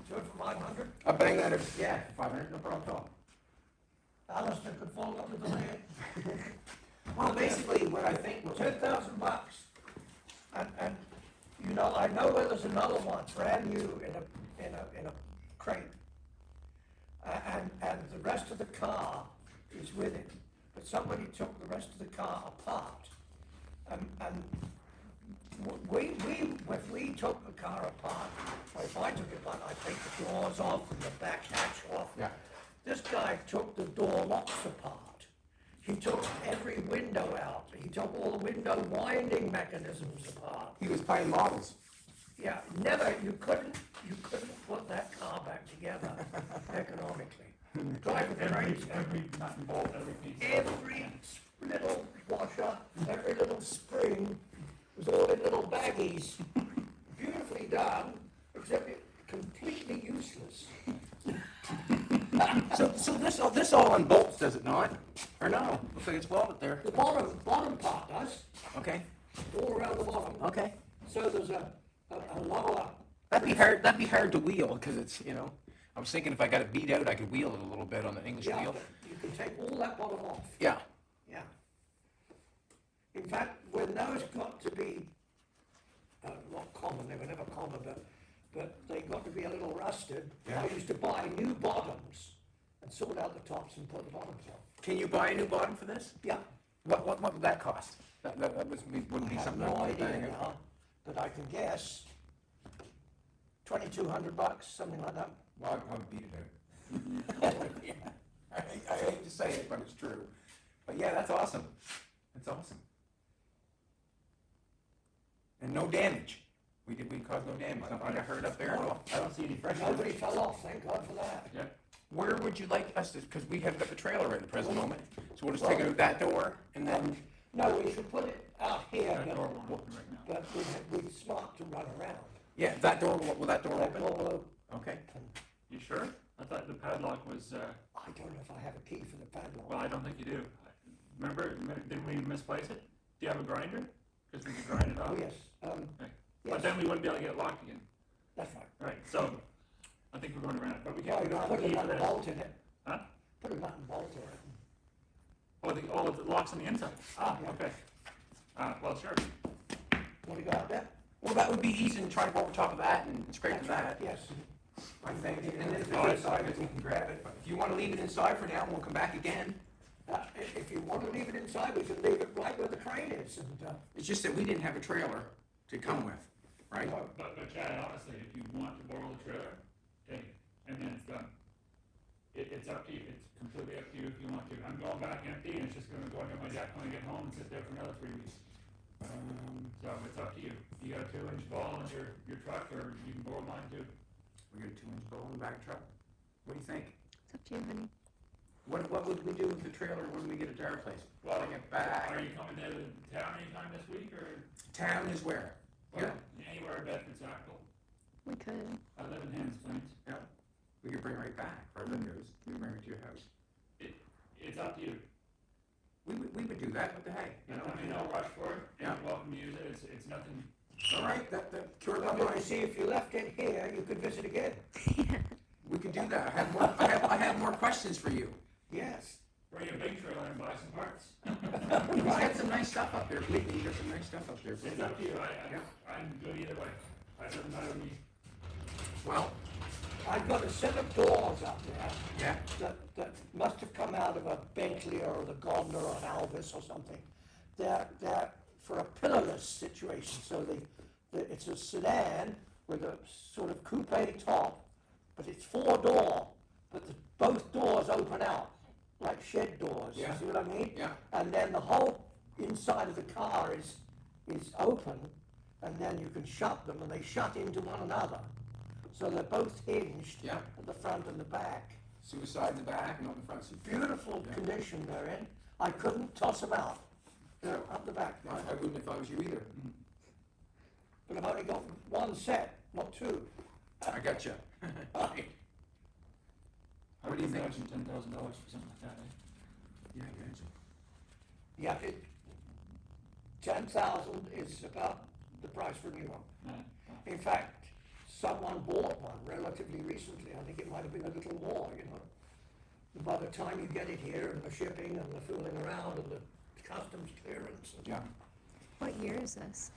Do it for 500? I'll bang that, yeah, 500, no problem at all. Alistair could fall under the head. Well, basically, what I think was, $10,000. And, you know, I know where there's another one, brand new in a crate. And the rest of the car is with it. But somebody took the rest of the car apart. And if we took the car apart, or if I took it apart, I'd take the doors off and the back hatch off. yeah, This guy took the door locks apart. He took every window out. He took all the window winding mechanisms apart. he was buying models. Yeah, you couldn't put that car back together economically. Drive it right. Every nut and bolt, every piece. Every little washer, every little spring was all in little baggies. Beautifully done, except it completely useless. So this all unbolts, does it not? Or no? Looks like it's welded there. The bottom part does, Okay, all around the bottom. okay. So there's a lower, That'd be hard to wheel, because it's, you know, I was thinking if I got it beat out, I could wheel it a little bit on the English yeah, wheel. but you can take all that bottom off, Yeah, yeah. In fact, when those got to be, not common, they were never common, but they got to be a little rusted, Yeah. I used to buy new bottoms and sort out the tops and put the bottoms on. can you buy a new bottom for this? Yeah, What would that cost? That wouldn't I be have something no I would idea bang out. now, but I can guess $2,200, something like that. Well, I would beat it out. I hate to say it, but it's true. But yeah, that's awesome. That's awesome. And no damage. We caused no damage. Nothing got hurt up there at all. I don't see any pressure. Nobody fell off, thank God for that. Yeah. Where would you like us to, because we haven't got the trailer right at the present moment. So we'll just take it out that door and then, No, we should put it out here, That door won't open right now. but we'd smart to run around. yeah, that door, will that door That open? door will open. Okay. You sure? I thought the padlock was, I don't know if I have a key for the padlock. well, I don't think you do. Remember, did we misplace it? Do you have a grinder? Because we could grind it Oh, off. yes, Okay. yes, But then we wouldn't be able to get it locked again. that's right. Right, so I think we're going around it, but we Well, can't. you can put a nut and bolt in it. Huh? Put a nut and bolt in it. Oh, the locks on the inside? Ah, yeah. Okay. Well, sure. What do you got there? Well, that would be easy to try to go over top of that and scrape That's to right, that. yes. I think, and if it's inside, we can grab it. But if you want to leave it inside for now, we'll come back again. If you want to leave it inside, we can leave it right where the crane is, and, It's just that we didn't have a trailer to come with, right? But Chad, honestly, if you want to borrow the trailer, take it, and then it's done. It's up to you, it's completely up to you if you want to. I'm going back empty, and it's just gonna go under my deck when I get home and sit there for another 3 weeks. So it's up to you. You got a 2-inch ball in your truck, or you can borrow mine too. We got a 2-inch bowl in the back truck. What do you think? It's up to you, honey. What would we do with the trailer when we get it to our place? Well, Bring it back. are you coming down to town anytime this week, or? Town is where? Well, anywhere in Bedford, Sackville. We could. I live in Hens Plains. Yeah. We could bring it right back, where that goes. We could bring it to your house. It's up to you. We would do that, what the heck, you know? I mean, no rush for it. Yeah. You're welcome to use it. It's nothing. All right, that cure well, that you see, if you left it here, you could visit again. We could do that. I have more questions for you. Yes. Bring a big trailer and buy some parts. He's got some nice stuff up there. Believe me, he's got some nice stuff up there. It's up to you. I'm good either way. It doesn't matter to me. Well, I've got a set of doors up there yeah, that must have come out of a Bentley or the Gondor or an Alvis or something. They're for a pillarless situation, so it's a sedan with a sort of coupe top, but it's 4-door, but both doors open out like shed doors. Yeah. You see what I mean? Yeah. And then the whole inside of the car is open, and then you can shut them, and they shut into one another. So they're both hinged Yeah. at the front and the back. suicide in the back and on the front seat. Beautiful Yeah. condition they're in. I couldn't toss them out. They're up the back there. I wouldn't if I was you either. But I've only got one set, not two. I got you. What do you think? $10,000 for something like that, eh? Yeah, I got you. Yeah, 10,000 is about the price for a new one. Yeah. In fact, someone bought one relatively recently. I think it might have been a little more, you know. By the time you get it here and the shipping and the fooling around and the customs clearance. And, Yeah. What year is this?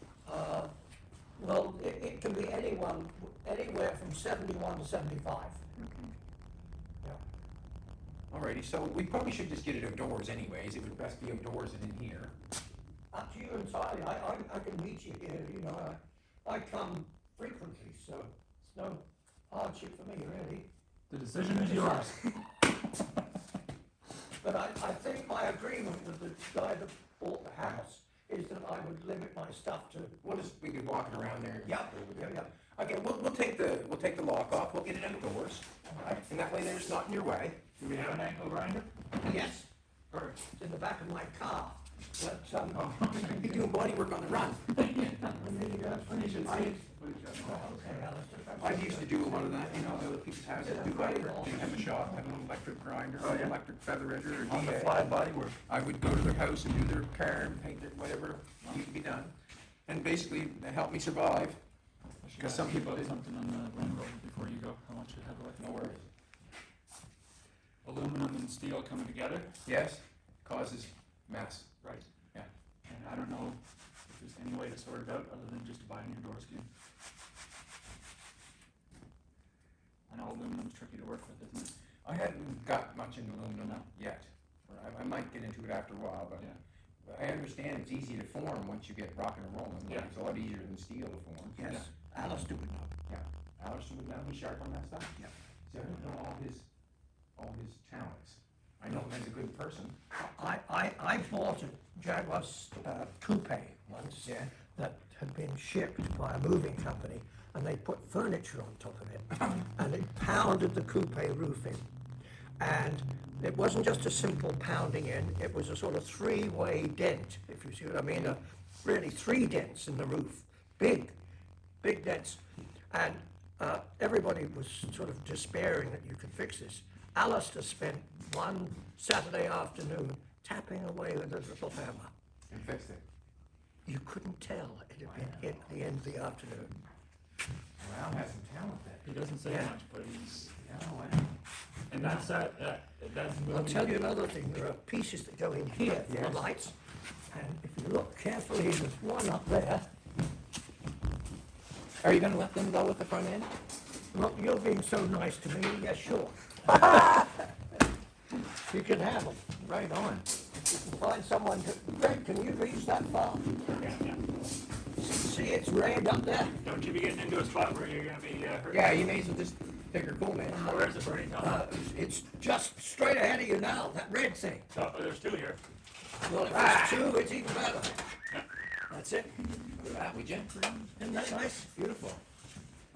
well, it can be anywhere from 71 to 75. Okay. Yeah. Alrighty, so we probably should just get it outdoors anyways. It would best be outdoors and in here. Up to you entirely. I can meet you here, you know. I come frequently, so it's no hardship for me, really. The decision is yours. But I think my agreement with the guy that bought the house is that I would limit my stuff to, We could walk it around there. yeah. Okay, we'll take the lock off. We'll get it outdoors. Alright. And that way there's not in your way. Do we have an ankle grinder? Yes, Or, it's in the back of my car, but, You're doing body work on the run. you should see it. okay, Alistair, I used to do a lot of that, you know, go to people's houses, do electric, they have a shop, have an electric grinder, Oh, yeah. electric feather edger, or On the DA. fly body work. I would go to their house and do their car and paint it, whatever needed to be done. And basically, it helped me survive. I should Because ask some you people about didn't. something on the Land Rover before you go. I want you to have a look. No worries. Aluminum and steel coming together. Yes, causes mess. Right. Yeah. And I don't know if there's any way to sort it out other than just to buy a new door skin. I know aluminum's tricky to work with, isn't it? I hadn't got much into aluminum yet. I might get into it after a while, but Yeah. I understand it's easy to form once you get rocking and rolling. Yeah. It's a lot easier than steel to form. Yes, Alistair would know. Yeah. Alistair would know, he's sharp on that stuff. Yeah. So I don't know all his talents. I know him as a good person. I bought a Jaguar coupe once. Yeah. That had been shipped by a moving company, and they put furniture on top of it, and it pounded the coupe roof in. And it wasn't just a simple pounding in, it was a sort of three-way dent, if you see what I mean, really 3 dents in the roof, big dents. And everybody was sort of despairing that you could fix this. Alistair spent one Saturday afternoon tapping away with his little hammer. And fixed it. You couldn't tell it had been hit at the end of the afternoon. Well, Al has some talent there. He doesn't say Yeah. much, but he's, Yeah, wow. and that's that's I'll moving. tell you another thing, there are pieces that go in here for the Yes. lights, and if you look carefully, there's one up there. Are you gonna let them go with the front end? Look, you're being so nice to me, yeah, sure. You can have them. Right on. You can find someone to, Greg, can you reach that far? Yeah. See, it's rained up there. Don't you be getting into a spot where you're gonna be hurt. Yeah, you may as well just pick her cool, man. Where's the burning top? It's just straight ahead of you now, that red thing. Oh, there's 2 here. Well, if it's 2, it's even better. That's it. Look at that, we Jen? Isn't that nice? Beautiful.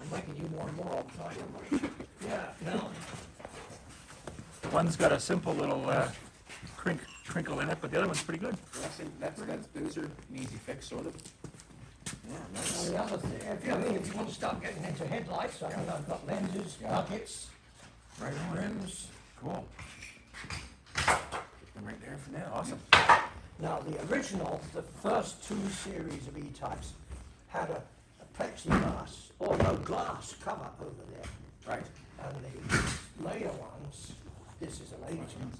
I'm liking you more and more all the time. Yeah, no. One's got a simple little crinkle in it, but the other one's pretty good. Those are an easy fix, sort of. Yeah, nice. The other thing, if you want to start getting into headlights, I mean, I've got lenses, buckets, Right on. rims. Cool. Get them right there for now, awesome. Now, the original, the first 2 series of E-types had a plexiglass, or no, glass cover over there. Right. And the later ones, this is a later one,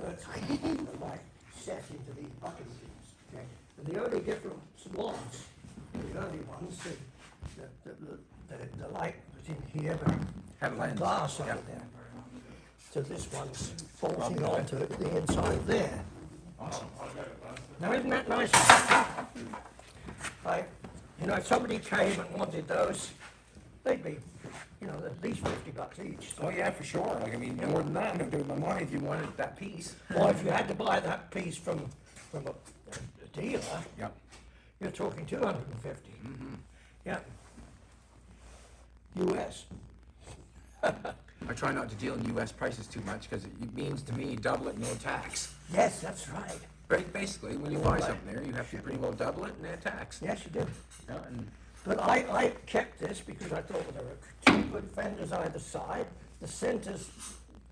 third series, are like set into these bucket things. Okay? And the only difference was, the early ones, the light was in here, but Had a lens. glass over Yeah. there. So this one's bolting onto the inside there. Awesome. Now, isn't that nice? If somebody came and wanted those, they'd be, at least $50 each. Oh, yeah, for sure. Like, I mean, more than that, I'm gonna do my money if you wanted that piece. Or if you had to buy that piece from a dealer, Yep. you're talking $250. Yeah. US. I try not to deal in US prices too much, because it means to me double it, no tax. Yes, that's right. But basically, when you buy something there, you have to pretty well double it and add tax. Yes, you did. Yeah, and But I kept this because I thought there were 2 good fenders either side. The center's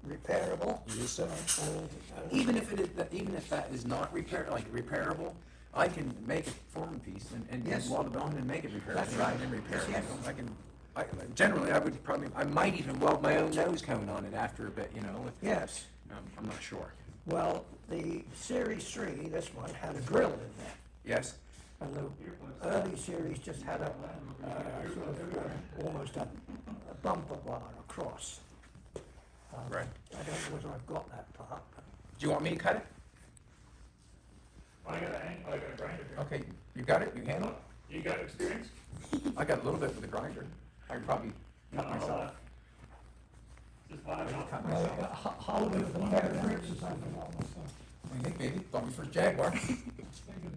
repairable. Yes, sir. And Even if that is not repairable, I can make a form piece and Yes. weld it on and make it repairable. That's right. And repair it. Yes, Generally, I might even weld my own nose cone on it after a bit, yes. I'm not sure. Well, the Series 3, this one, had a grill in there. Yes? And the early series just had a sort of almost a bumper bar across. Right. I don't know whether I've got that part. Do you want me to cut it? I got a grinder here. Okay, you got it? You handle it? You got experience? I got a little bit with a grinder. I can probably cut myself. Just buy it. Cut myself. Hold it with a pair of grips or something. What do you think, baby? Thought me for a Jaguar.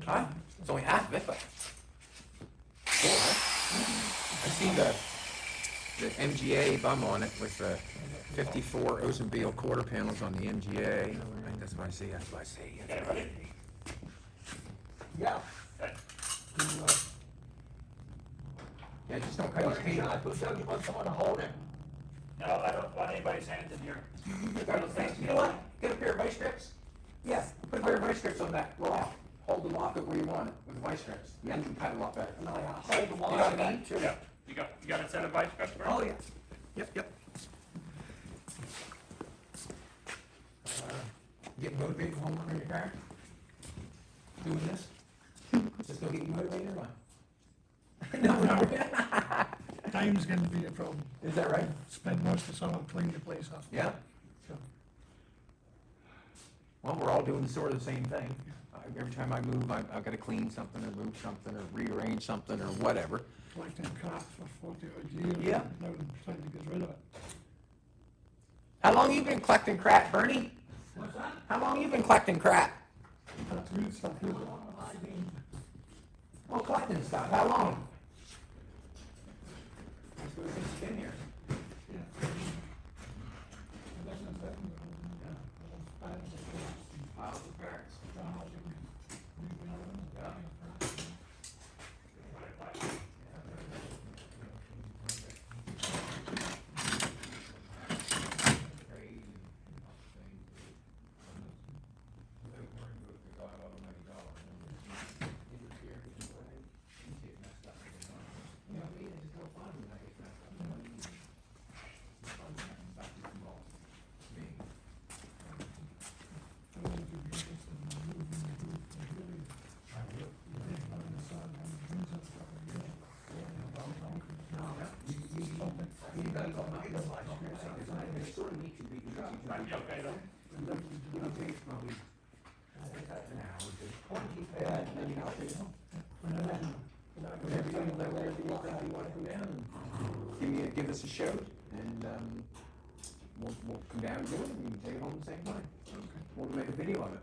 Huh? It's only half of it, but. Cool, right? I see the MGA bum on it with the 54 Ozenbeal quarter panels on the MGA. Right, that's what I see. That's what I see. That's what I see. Yeah. Yeah, just don't cut his feet. Don't you want someone to hold him? No, I don't want anybody's hands in here. You know what? Get a pair of vice grips. Yeah, put a pair of vice grips on that lock. Hold the lock it where you want it with the vice grips. Then you can cut a lot better. No, hold the You know wire what I back mean? too. Yeah, you got a set of vice grips for it? Oh, yeah. Yep. Get motivated for homework in your car? Doing this? Is this gonna get you motivated or what? No, no. Time's gonna be a problem. Is that right? Spend most of the summer cleaning the place up. Yeah. So, Well, we're all doing sort of the same thing. Every time I move, I've got to clean something or move something or rearrange something or whatever. collecting crap for 40 odd years. Yeah. Now I'm trying to get rid of it. How long you been collecting crap, Bernie? What's that? How long you been collecting crap? That's weird stuff, isn't it? Well, collecting stuff. How long? That's what it's been here. Yeah. It doesn't affect me. It's bad as it is. Piles of parts. Might be okay though. Give us a show, and we'll come down and do it, and you can take it home the same way. We'll make a video of it.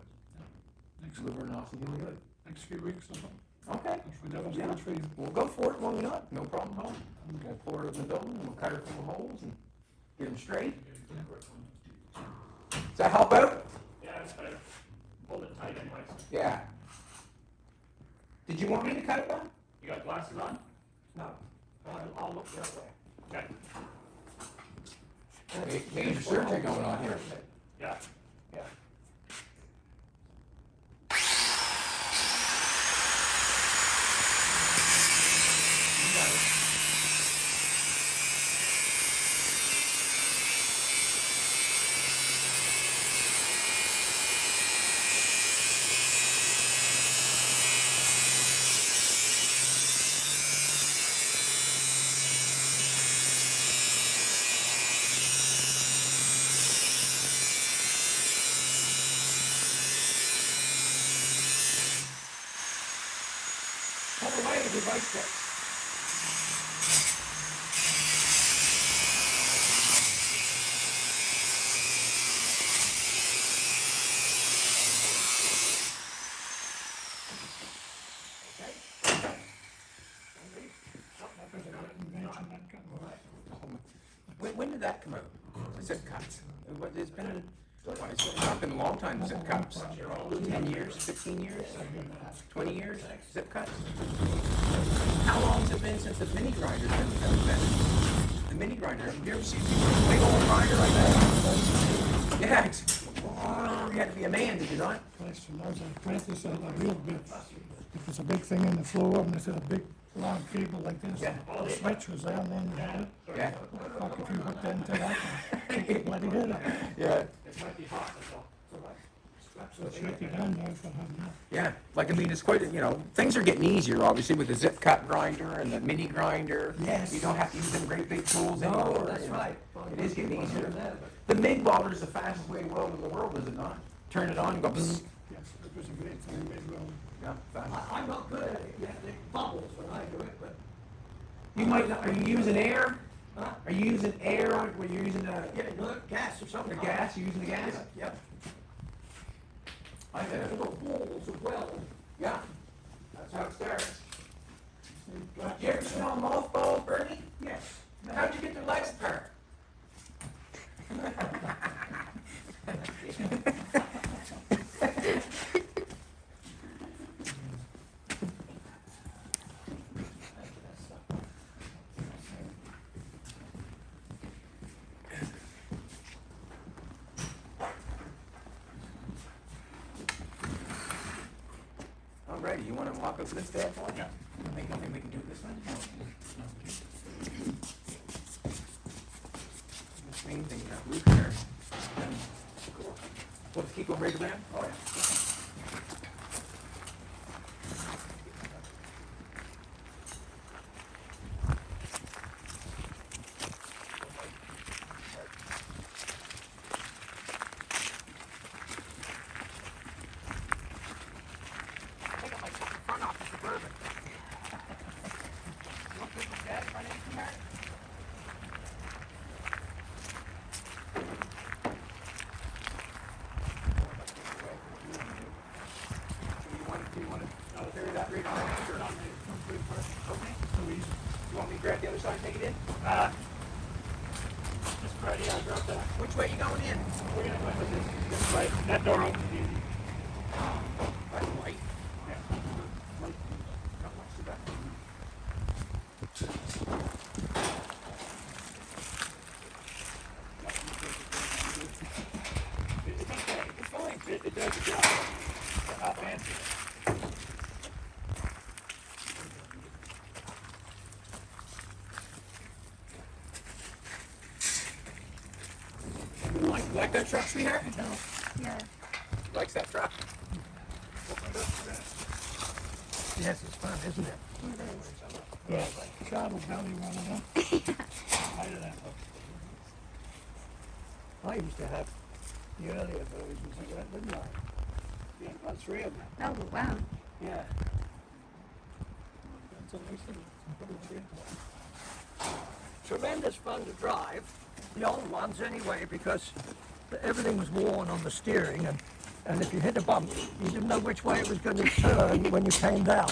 Deliver an awesome really good. Next few weeks or something. Okay. If we never Yeah. see a tree. We'll go for it when we're not, no problem at all. We'll pour it in the building, and we'll cut it from the holes and get them straight. Does that help out? Yeah, it's better. Hold it tight anyways. Yeah. Did you want me to cut it down? You got glasses on? No, I'll look the other way. Okay. Major surgery going on here. Yeah. Yeah. How away with your vice grips? When did that come out? Zip cuts. It's been, it's not been a long time, zip cuts. 10 years, 15 years, 20 years, zip cuts. How long has it been since the mini grinder's been invented? The mini grinder, have you ever seen a big old grinder like that? Yeah, you had to be a man, did you not? Question, I was an apprentice at a real bit. If it's a big thing in the floor, and it's a big long cable like this, Yeah. the switch was there, and then you had it. Yeah. Fuck, if you hooked into that, take the bloody head up. Yeah. It might be hot, that's all. So shake your hand now for having that. Yeah, like, I mean, it's quite, things are getting easier, obviously, with the zip cut grinder and the mini grinder. Yes. You don't have to use them great big tools anymore. No, that's right. It is getting easier. The MIG welder is the fastest way to weld in the world, is it not? Turn it on and go bzzz. Yes, it was a great thing, big well. Yeah, fast. I'm not good at it yet, it bubbles when I do it, but, You might not, are you using air? huh? Are you using air on, when you're using Yeah, look, gas or the something. gas, you using the gas? Yep. I There's little walls of weld. Yeah, that's how it starts. You ever smell mothballs, Bernie? Yes. How'd you get their legs apart? You wanna walk over this bad boy? Yeah. Maybe we can do it this way? This means the roof here. Cool. We'll just keep going right around? Oh, yeah. You want me to grab the other side and take it in? Just right here, I'll drop that. Which way are you going in? We're gonna go with this way. That door opens easy. By the light. Yeah. Not much to that. It's okay, it's fine. It does the job. Not fancy. Like that truck, sweetheart? No. Yeah. Likes that truck? Yes, it's fun, isn't it? Yeah, saddle belly running up. Height of that. I used to have the earlier versions of that, didn't I? Yeah, about 3 of them. Oh, wow. Yeah. That's a nice thing. Tremendous fun to drive, the old ones anyway, because everything was worn on the steering, and if you hit a bump, you didn't know which way it was going to turn when you came down.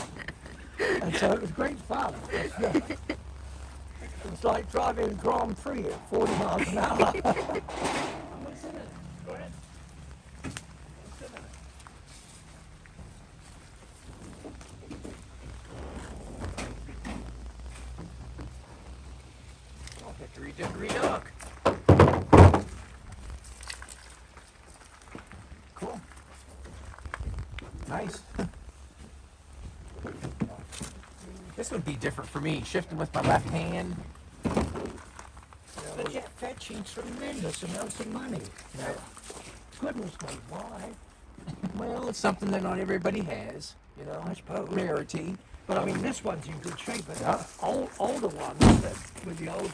And so it was great fun. It was like driving a Grand Prix at 40 miles an hour. What's in it? Go ahead. What's in it? I'll have to relook. Cool. Nice. This would be different for me, shifting with my left hand. But yet fetching tremendous amounts of money. Now, goodness knows why. Well, it's something that not everybody has, you know. I suppose. Rarity. But I mean, this one's in good shape, but Yeah. older ones that, with the old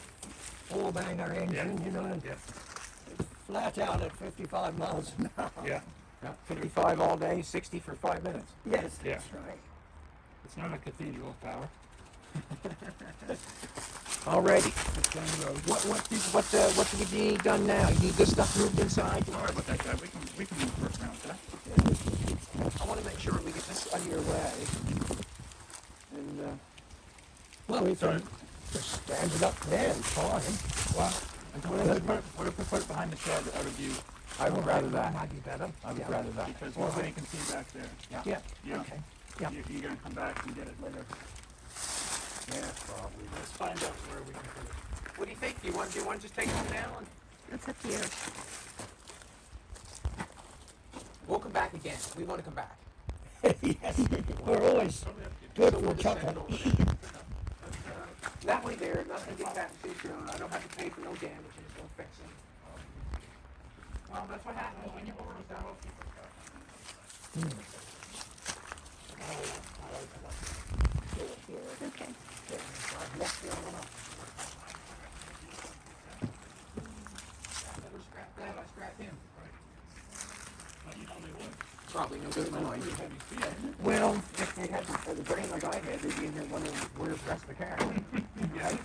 four-banger engine, you know, and flat out at 55 miles an hour. Yeah. Yeah, 55 all day, 60 for 5 minutes. Yes, Yeah. that's right. It's not a cathedral of power. Already. It's down the road. What do we need done now? You need this stuff moved inside? Don't worry about that guy. We can work around that. I want to make sure we get this out of your way. And, Well, we can just stand it up there, it's fine. Well, what if we put it behind the shed out of view? I would rather that. Might be better. I would rather that. Because nobody can see back there. Yeah, Yeah. okay. Yeah. You're gonna come back and get it later. Yeah, probably. Let's find out where we can put it. What do you think? Do you want to just take them down? It's up to you. We'll come back again. We want to come back. Yes, we're always good for chocolate. That way there, nothing gets back to you. I don't have to pay for no damages. Don't fix it. Well, that's what happens when you order down those people's stuff. Okay. Never scrap that. I scrap him. Probably no good in mine. Well, if they had the brain like I had, they'd be in there wondering where's the rest of the car. Right?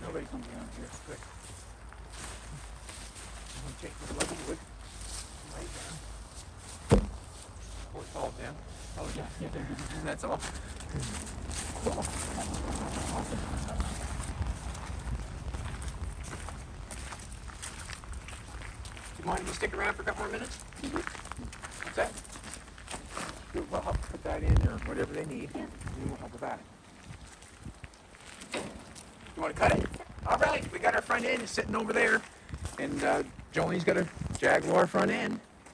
Nobody comes around here. Quick. Take the level wood. Right down. Before it falls down. Oh, yeah. And that's all. mind if you stick around for a couple more minutes? What's that? We'll help put that in or whatever they need, and then we'll help with that. You want to cut it? All right, we got our front end sitting over there, and Jolene's got a Jaguar front end.